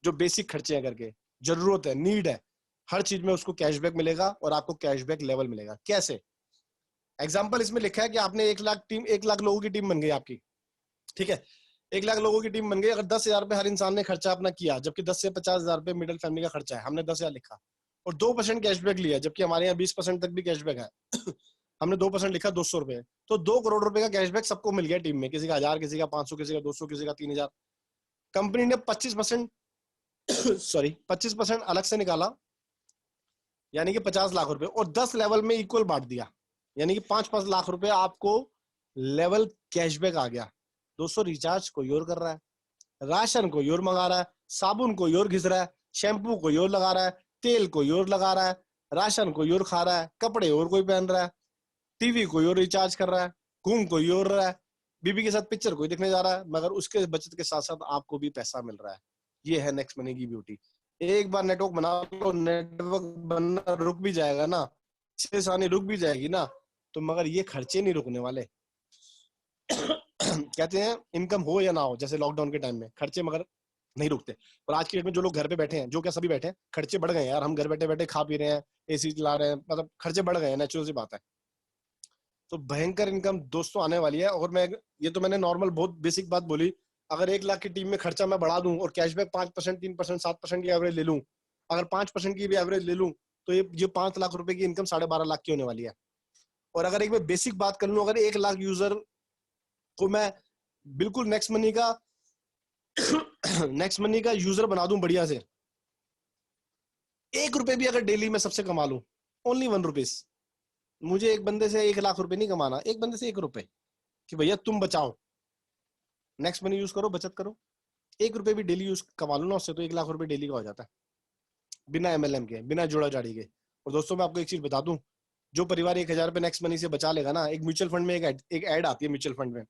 A: जो बेसिक खर्चे हैं करके, जरूरत है, नीड है, हर चीज में उसको कैशबैक मिलेगा और आपको कैशबैक लेवल मिलेगा। कैसे? एग्जाम्पल इसमें लिखा है कि आपने 1 लाख लोगों की टीम बन गई आपकी, ठीक है, 1 लाख लोगों की टीम बन गई। अगर 10,000 रुपए हर इंसान ने खर्चा अपना किया, जबकि 10 से 50,000 रुपए मिडिल फैमिली का खर्चा है, हमने 10,000 लिखा और 2% कैशबैक लिया, जबकि हमारे यहाँ 20% तक भी कैशबैक है हमने 2% लिखा, 200 रुपए, तो 2 करोड़ रुपए का कैशबैक सबको मिल गया टीम में, किसी का 1000, किसी का 500, किसी का 200, किसी का 3000। कंपनी ने 25% सॉरी 25% अलग से निकाला, यानी कि 50 लाख रुपए, और 10 लेवल में इक्वल बांट दिया, यानी कि 5-5 लाख रुपए आपको लेवल कैशबैक आ गया। दोस्तों रिचार्ज कोई और कर रहा है, राशन कोई और मंगा रहा है, साबुन कोई और घिस रहा है, शैम्पू कोई और लगा रहा है, तेल कोई और लगा रहा है, राशन कोई और खा रहा है, कपड़े और कोई पहन रहा है, टीवी कोई और रिचार्ज कर रहा है, घूम कोई और रहा है, बीबी के साथ पिक्चर कोई देखने जा रहा है, मगर उसके बचत के साथ साथ आपको भी पैसा मिल रहा है। ये है नेक्स्ट मनी की ब्यूटी। एक बार नेटवर्क बना लो, नेटवर्क बनना रुक भी जाएगा ना, 6 साल रुक भी जाएगी ना, तो मगर ये खर्चे नहीं रुकने वाले कहते हैं इनकम हो या ना हो, जैसे लॉकडाउन के टाइम में खर्चे मगर नहीं रुकते। और आज की डेट में जो लोग घर पे बैठे हैं, जो क्या सभी बैठे हैं, खर्चे बढ़ गए हैं यार। हम घर बैठे बैठे खा पी रहे हैं, एसी चला रहे हैं, मतलब खर्चे बढ़ गए हैं, नेचुरल सी बात है। तो भयंकर इनकम दोस्तों आने वाली है। और मैं, ये तो मैंने नॉर्मल बहुत बेसिक बात बोली, अगर 1 लाख की टीम में खर्चा मैं बढ़ा दूं और कैशबैक 5%, 3%, 7% की एवरेज ले लूं, अगर 5% की भी एवरेज ले लूं तो ये 5 लाख रुपए की इनकम 12.5 लाख की होने वाली है। और अगर एक मैं बेसिक बात कर लूं, अगर 1 लाख यूजर को मैं बिल्कुल नेक्स्ट मनी का यूजर बना दूं बढ़िया से, 1 रुपए भी अगर डेली में सबसे कमा लूं, ओनली 1 रुपीज, मुझे एक बंदे से 1 लाख रुपए नहीं कमाना, एक बंदे से 1 रुपए, कि भैया तुम बचाओ, नेक्स्ट मनी यूज करो, बचत करो, 1 रुपए भी डेली यूज कमा लो ना उससे, तो 1 लाख रुपए डेली का हो जाता है, बिना MLM के, बिना जोड़ा जाड़ी के। और दोस्तों मैं आपको एक चीज बता दूं, जो परिवार 1,000 रुपए नेक्स्ट मनी से बचा लेगा ना, एक म्यूचुअल फंड में एक ऐड आती है म्यूचुअल फंड में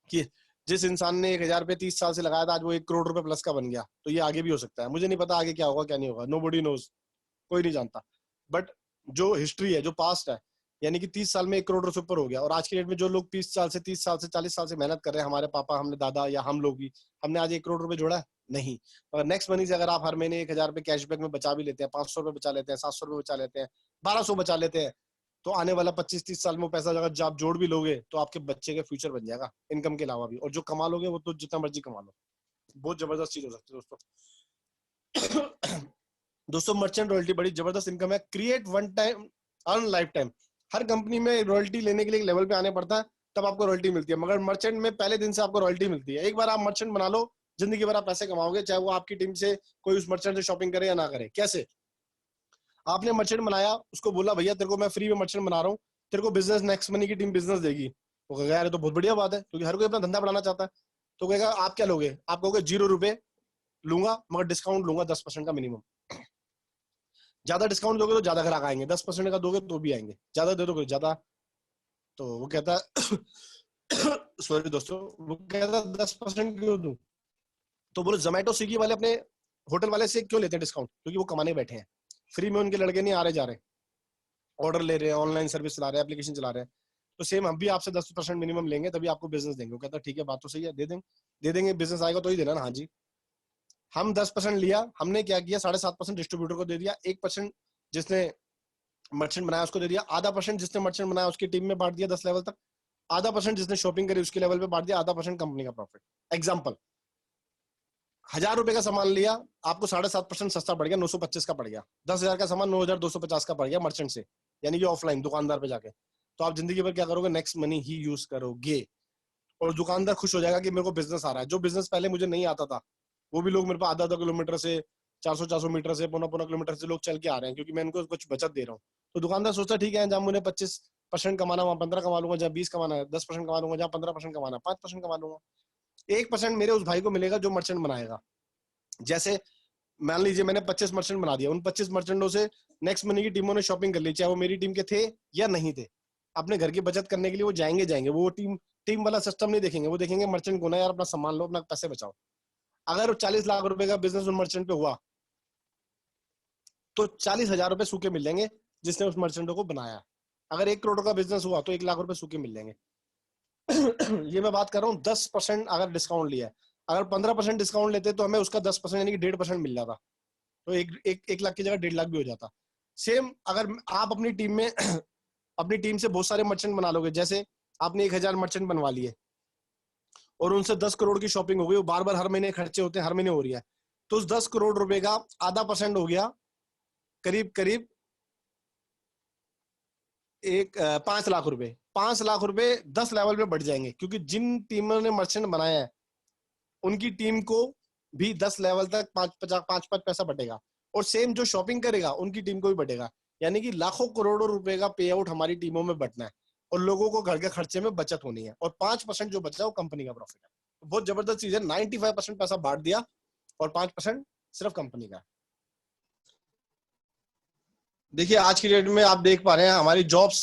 A: कि जिस इंसान ने 1,000 रुपए 30 साल से लगाया था, आज वो 1 करोड़ रुपए प्लस का बन गया, तो ये आगे भी हो सकता है। मुझे नहीं पता आगे क्या होगा क्या नहीं होगा, नोबडी नोज, कोई नहीं जानता, बट जो हिस्ट्री है, जो पास्ट है, यानी कि 30 साल में 1 करोड़ से ऊपर हो गया। और आज के डेट में जो लोग 30 साल से 40 साल से मेहनत कर रहे हैं, हमारे पापा, हमने दादा या हम लोग भी, हमने आज 1 करोड़ रुपए जोड़ा है? नहीं। और नेक्स्ट मनी से अगर आप हर महीने 1,000 रुपए कैशबैक में बचा भी लेते हैं, 500 रुपए बचा लेते हैं, 700 रुपए बचा लेते हैं, 1200 बचा लेते हैं, तो आने वाला 25-30 साल में वो पैसा अगर आप जोड़ भी लोगे तो आपके बच्चे के फ्यूचर बन जाएगा इनकम के अलावा भी। और जो कमा लोगे वो तो जितना मर्जी कमा लो, बहुत जबरदस्त चीज हो सकती है दोस्तों। दोस्तों मर्चेंट रॉयल्टी बड़ी जबरदस्त इनकम है, create one time earn life time. हर कंपनी में रॉयल्टी लेने के लिए एक लेवल पे आने पड़ता है, तब आपको रॉयल्टी मिलती है, मगर मर्चेंट में पहले दिन से आपको रॉयल्टी मिलती है। एक बार आप मर्चेंट बना लो, जिंदगी भर आप पैसे कमाओगे, चाहे वो आपकी टीम से कोई उस मर्चेंट से शॉपिंग करे या ना करे। कैसे? आपने मर्चेंट बनाया, उसको बोला भैया तेरे को मैं फ्री में मर्चेंट बना रहा हूँ, तेरे को बिजनेस नेक्स्ट मनी की टीम बिजनेस देगी। वो कहेगा यार ये तो बहुत बढ़िया बात है, क्योंकि हर कोई अपना धंधा बढ़ाना चाहता है। तो कहेगा आप क्या लोगे? आप कहोगे 0 रुपए लूंगा, मगर डिस्काउंट लूंगा 10% का मिनिमम। ज्यादा डिस्काउंट दोगे तो ज्यादा ग्राहक आएंगे, 10% का दोगे तो भी आएंगे, ज्यादा दे दोगे ज्यादा। तो वो कहता है सॉरी दोस्तों, वो कहता है 10% क्यों दूं? तो बोलो जोमेटो स्विगी वाले अपने होटल वाले से क्यों लेते हैं डिस्काउंट? क्योंकि वो कमाने बैठे हैं, फ्री में उनके लड़के नहीं आ रहे जा रहे, ऑर्डर ले रहे हैं, ऑनलाइन सर्विस चला रहे हैं, एप्लीकेशन चला रहे हैं। तो सेम हम भी आपसे 10% मिनिमम लेंगे, तभी आपको बिजनेस देंगे। वो कहता है ठीक है बात तो सही है, दे देंगे, बिजनेस आएगा तो ही देना ना। हाँ जी। हम 10% लिया, हमने क्या किया, 7.5% डिस्ट्रीब्यूटर को दे दिया, 1% जिसने मर्चेंट बनाया उसको दे दिया, आधा % जिसने मर्चेंट बनाया उसकी टीम में बांट दिया 10 लेवल तक, आधा % जिसने शॉपिंग करी उसके लेवल पे बांट दिया, आधा % कंपनी का प्रॉफिट। एग्जाम्पल, 1,000 रुपए का सामान लिया, आपको 7.5% सस्ता पड़ गया, 925 का पड़ गया। 10,000 का सामान 9,250 का पड़ गया मर्चेंट से, यानी कि ऑफलाइन दुकानदार पे जाके। तो आप जिंदगी भर क्या करोगे? नेक्स्ट मनी ही यूज करोगे, और दुकानदार खुश हो जाएगा कि मेरे को बिजनेस आ रहा है। जो बिजनेस पहले मुझे नहीं आता था, वो भी लोग मेरे पास आधा किलोमीटर से, 400 मीटर से, पौना किलोमीटर से लोग चल के आ रहे हैं, क्योंकि मैं इनको कुछ बचत दे रहा हूँ। तो दुकानदार सोचता है ठीक है, जहां मुझे 25% कमाना वहां 15 कमा लूंगा, जहां 20 कमाना है 10% कमा लूंगा, जहां 15% कमाना 5% कमा लूंगा। 1% मेरे उस भाई को मिलेगा जो मर्चेंट बनाएगा। जैसे मान लीजिए मैंने 25 मर्चेंट बना दिया, उन 25 मर्चेंटों से नेक्स्ट मनी की टीमों ने शॉपिंग कर ली, चाहे वो मेरी टीम के थे या नहीं थे। अपने घर की बचत करने के लिए वो जाएंगे, वो टीम वाला सिस्टम नहीं देखेंगे, वो देखेंगे मर्चेंट को ना, यार अपना सामान लो, अपना पैसे बचाओ। अगर 40 लाख रुपए का बिजनेस उन मर्चेंट पे हुआ, तो 40,000 रुपए सूखे मिल जाएंगे जिसने उस मर्चेंटों को बनाया। अगर 1 करोड़ का बिजनेस हुआ तो 1 लाख रुपए सूखे मिल जाएंगे। ये मैं बात कर रहा हूँ 10% अगर डिस्काउंट लिया है। अगर 15% डिस्काउंट लेते तो हमें उसका 10% यानी कि 1.5% मिल जाता, तो एक लाख की जगह 1.5 लाख भी हो जाता। सेम अगर आप अपनी टीम में अपनी टीम से बहुत सारे मर्चेंट बना लोगे, जैसे आपने 1,000 मर्चेंट बनवा लिए और उनसे 10 करोड़ की शॉपिंग हो गई, वो बार बार हर महीने खर्चे होते हैं, हर महीने हो रही है, तो उस 10 करोड़ रुपए का आधा % हो गया, करीब करीब 5 लाख रुपए। 5 लाख रुपए 10 लेवल पे बढ़ जाएंगे, क्योंकि जिन टीमों ने मर्चेंट बनाया है उनकी टीम को भी 10 लेवल तक 5 पैसा बढ़ेगा, और सेम जो शॉपिंग करेगा उनकी टीम को भी बढ़ेगा। यानी कि लाखों करोड़ों रुपए का पे आउट हमारी टीमों में बढ़ना है, और लोगों को घर के खर्चे में बचत होनी है, और 5% जो बचा वो कंपनी का प्रॉफिट है। बहुत जबरदस्त चीज है, 95% पैसा बांट दिया और 5% सिर्फ कंपनी का। देखिए आज की डेट में आप देख पा रहे हैं हमारी जॉब्स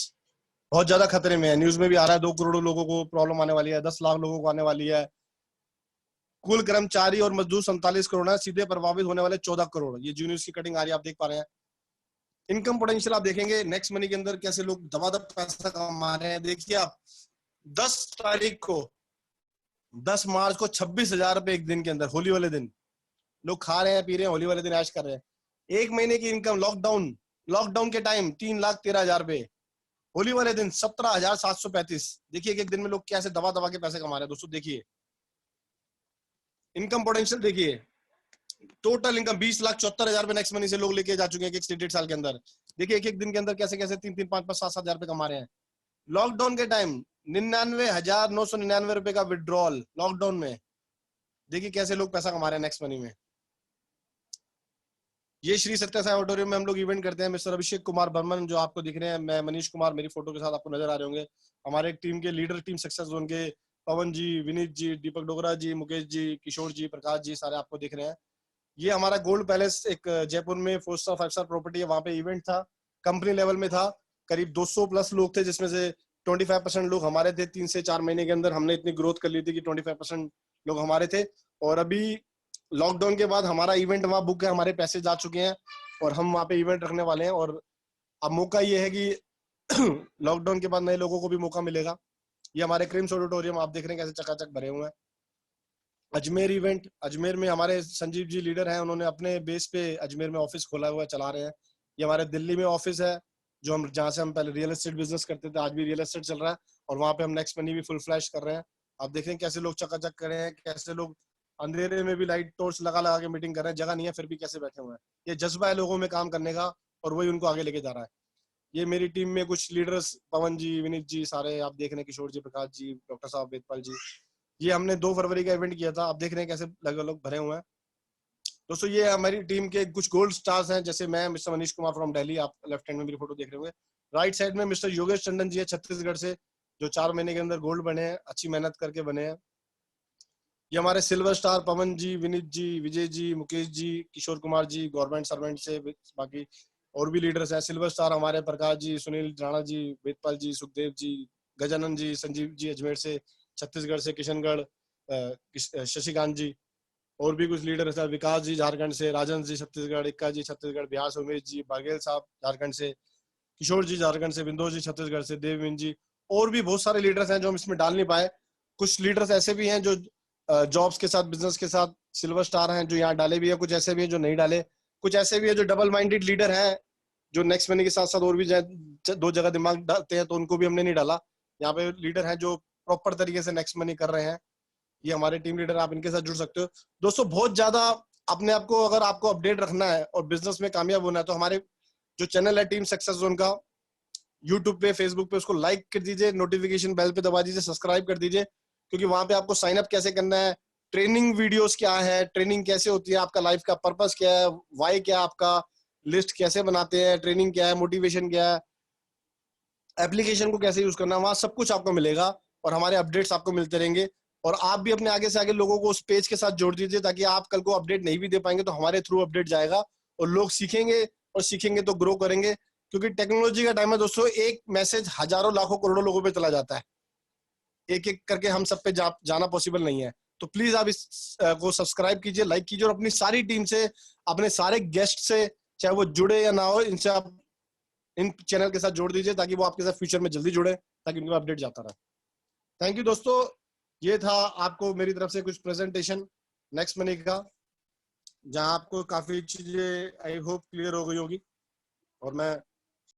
A: बहुत ज्यादा खतरे में है। न्यूज में भी आ रहा है 2 करोड़ लोगों को प्रॉब्लम आने वाली है, 10 लाख लोगों को आने वाली है। कुल कर्मचारी और मजदूर 47 करोड़ है, सीधे प्रभावित होने वाले 14 करोड़। ये जूनियर्स की कटिंग आ रही है, आप देख पा रहे हैं। इनकम पोटेंशियल आप देखेंगे नेक्स्ट मनी के अंदर कैसे लोग दबादब पैसा कमा रहे हैं। देखिए आप 10 तारीख को 10 मार्च को 26,000 रुपए एक दिन के अंदर, होली वाले दिन लोग खा रहे हैं, पी रहे हैं, होली वाले दिन ऐश कर रहे हैं। एक महीने की इनकम लॉकडाउन के टाइम 3,13,000 रुपए, होली वाले दिन 17,735। देखिए एक दिन में लोग कैसे दबा दबा के पैसे कमा रहे हैं दोस्तों। देखिए इनकम पोटेंशियल देखिए, टोटल इनकम 20,74,000 रुपए नेक्स्ट मनी से लोग लेके जा चुके हैं 1 से 1.5 साल के अंदर। देखिए एक एक दिन के अंदर कैसे कैसे 3-3, 5-5, 7-7 हजार रुपए कमा रहे हैं। लॉकडाउन के टाइम 99,999 रुपए का विड्रॉल लॉकडाउन में। देखिए कैसे लोग पैसा कमा रहे हैं नेक्स्ट मनी में। ये श्री सत्य साई ऑडिटोरियम में हम लोग इवेंट करते हैं। मिस्टर अभिषेक कुमार बर्मन जो आपको दिख रहे हैं, मैं मनीष कुमार मेरी फोटो के साथ आपको नजर आ रहे होंगे। हमारे टीम के लीडर, टीम सक्सेस जोन के पवन जी, विनीत जी, दीपक डोगरा जी, मुकेश जी, किशोर जी, प्रकाश जी, सारे आपको दिख रहे हैं। ये हमारा गोल्ड पैलेस एक जयपुर में 4 स्टार 5 स्टार प्रॉपर्टी है, वहां पे इवेंट था, कंपनी लेवल में था। करीब 200 प्लस लोग थे, जिसमें से 25% लोग हमारे थे। 3 से 4 महीने के अंदर हमने इतनी ग्रोथ कर ली थी कि 25% लोग हमारे थे। और अभी लॉकडाउन के बाद हमारा इवेंट वहां बुक है, हमारे पैसे जा चुके हैं और हम वहां पे इवेंट रखने वाले हैं। और अब मौका ये है कि लॉकडाउन के बाद नए लोगों को भी मौका मिलेगा। ये हमारे क्रिम्स ऑडिटोरियम आप देख रहे हैं कैसे चकाचक भरे हुए हैं। अजमेर इवेंट, अजमेर में हमारे संजीव जी लीडर हैं, उन्होंने अपने बेस पे अजमेर में ऑफिस खोला हुआ है, चला रहे हैं। ये हमारे दिल्ली में ऑफिस है, जो हम जहाँ से हम पहले रियल एस्टेट बिजनेस करते थे, आज भी रियल एस्टेट चल रहा है और वहाँ पे हम नेक्स्ट मनी भी फुल फ्लैश कर रहे हैं। आप देख रहे हैं कैसे लोग चकाचक कर रहे हैं, कैसे लोग अंधेरे में भी लाइट टॉर्च लगा लगा के मीटिंग कर रहे हैं, जगह नहीं है फिर भी कैसे बैठे हुए हैं। ये जज्बा है लोगों में काम करने का और वही उनको आगे लेके जा रहा है। ये मेरी टीम में कुछ लीडर्स, पवन जी, विनीत जी, सारे आप देख रहे हैं, किशोर जी, प्रकाश जी, डॉक्टर साहब, वेदपाल जी। ये हमने 2 फरवरी का इवेंट किया था, आप देख रहे हैं कैसे लगभग लोग भरे हुए हैं। दोस्तों ये हमारी टीम के कुछ गोल्ड स्टार्स हैं, जैसे मैं मिस्टर मनीष कुमार फ्रॉम दिल्ली, आप लेफ्ट हैंड में मेरी फोटो देख रहे होंगे। राइट साइड में मिस्टर योगेश टंडन जी है छत्तीसगढ़ से, जो 4 महीने के अंदर गोल्ड बने हैं, अच्छी मेहनत करके बने हैं। ये हमारे सिल्वर स्टार पवन जी, विनीत जी, विजय जी, मुकेश जी, किशोर कुमार जी, गवर्नमेंट सर्वेंट से, बाकी और भी लीडर्स हैं। सिल्वर स्टार हमारे प्रकाश जी, सुनील राणा जी, वेदपाल जी, सुखदेव जी, गजानंद जी, संजीव जी अजमेर से, छत्तीसगढ़ से किशनगढ़, शशिकांत जी, और भी कुछ लीडर है। विकास जी झारखंड से, राजन जी छत्तीसगढ़, इक्का जी छत्तीसगढ़, बिहार से उमेश जी, बाघेल साहब झारखंड से, किशोर जी झारखंड से, बिंदो जी छत्तीसगढ़ से, देवविन जी, और भी बहुत सारे लीडर्स हैं जो हम इसमें डाल नहीं पाए। कुछ लीडर्स ऐसे भी हैं जो जॉब्स के साथ, बिजनेस के साथ सिल्वर स्टार हैं, जो यहाँ डाले भी है। कुछ ऐसे भी हैं जो नहीं डाले। कुछ ऐसे भी है जो डबल माइंडेड लीडर हैं, जो नेक्स्ट मनी के साथ साथ और भी 2 जगह दिमाग डालते हैं, तो उनको भी हमने नहीं डाला। यहाँ पे लीडर हैं जो प्रॉपर तरीके से नेक्स्ट मनी कर रहे हैं। ये हमारे टीम लीडर, आप इनके साथ जुड़ सकते हो। दोस्तों बहुत ज्यादा अपने आप को अगर आपको अपडेट रखना है और बिजनेस में कामयाब होना है, तो हमारे जो चैनल है टीम सक्सेस जोन का, यूट्यूब पे, फेसबुक पे, उसको लाइक कर दीजिए, नोटिफिकेशन बेल पे दबा दीजिए, सब्सक्राइब कर दीजिए, क्योंकि वहां पे आपको साइन अप कैसे करना है, ट्रेनिंग वीडियोस क्या है, ट्रेनिंग कैसे होती है, आपका लाइफ का पर्पस क्या है, वाई क्या है आपका, लिस्ट कैसे बनाते हैं, ट्रेनिंग क्या है, मोटिवेशन क्या है, एप्लीकेशन को कैसे यूज करना, वहां सब कुछ आपको मिलेगा और हमारे अपडेट्स आपको मिलते रहेंगे। और आप भी अपने आगे से आगे लोगों को उस पेज के साथ जोड़ दीजिए, ताकि आप कल को अपडेट नहीं भी दे पाएंगे तो हमारे थ्रू अपडेट जाएगा और लोग सीखेंगे, और सीखेंगे तो ग्रो करेंगे। क्योंकि टेक्नोलॉजी का टाइम है दोस्तों, एक मैसेज हजारों लाखों करोड़ों लोगों पे चला जाता है, एक एक करके हम सब पे जाना पॉसिबल नहीं है। तो प्लीज आप इस को सब्सक्राइब कीजिए, लाइक कीजिए और अपनी सारी टीम से, अपने सारे गेस्ट से, चाहे वो जुड़े या ना हो, इनसे आप इन चैनल के साथ जोड़ दीजिए, ताकि वो आपके साथ फ्यूचर में जल्दी जुड़े, ताकि उनको अपडेट जाता रहे। थैंक यू दोस्तों, ये था आपको मेरी तरफ से कुछ प्रेजेंटेशन नेक्स्ट मनी का, जहां आपको काफी चीजें आई होप क्लियर हो गई होगी। और मैं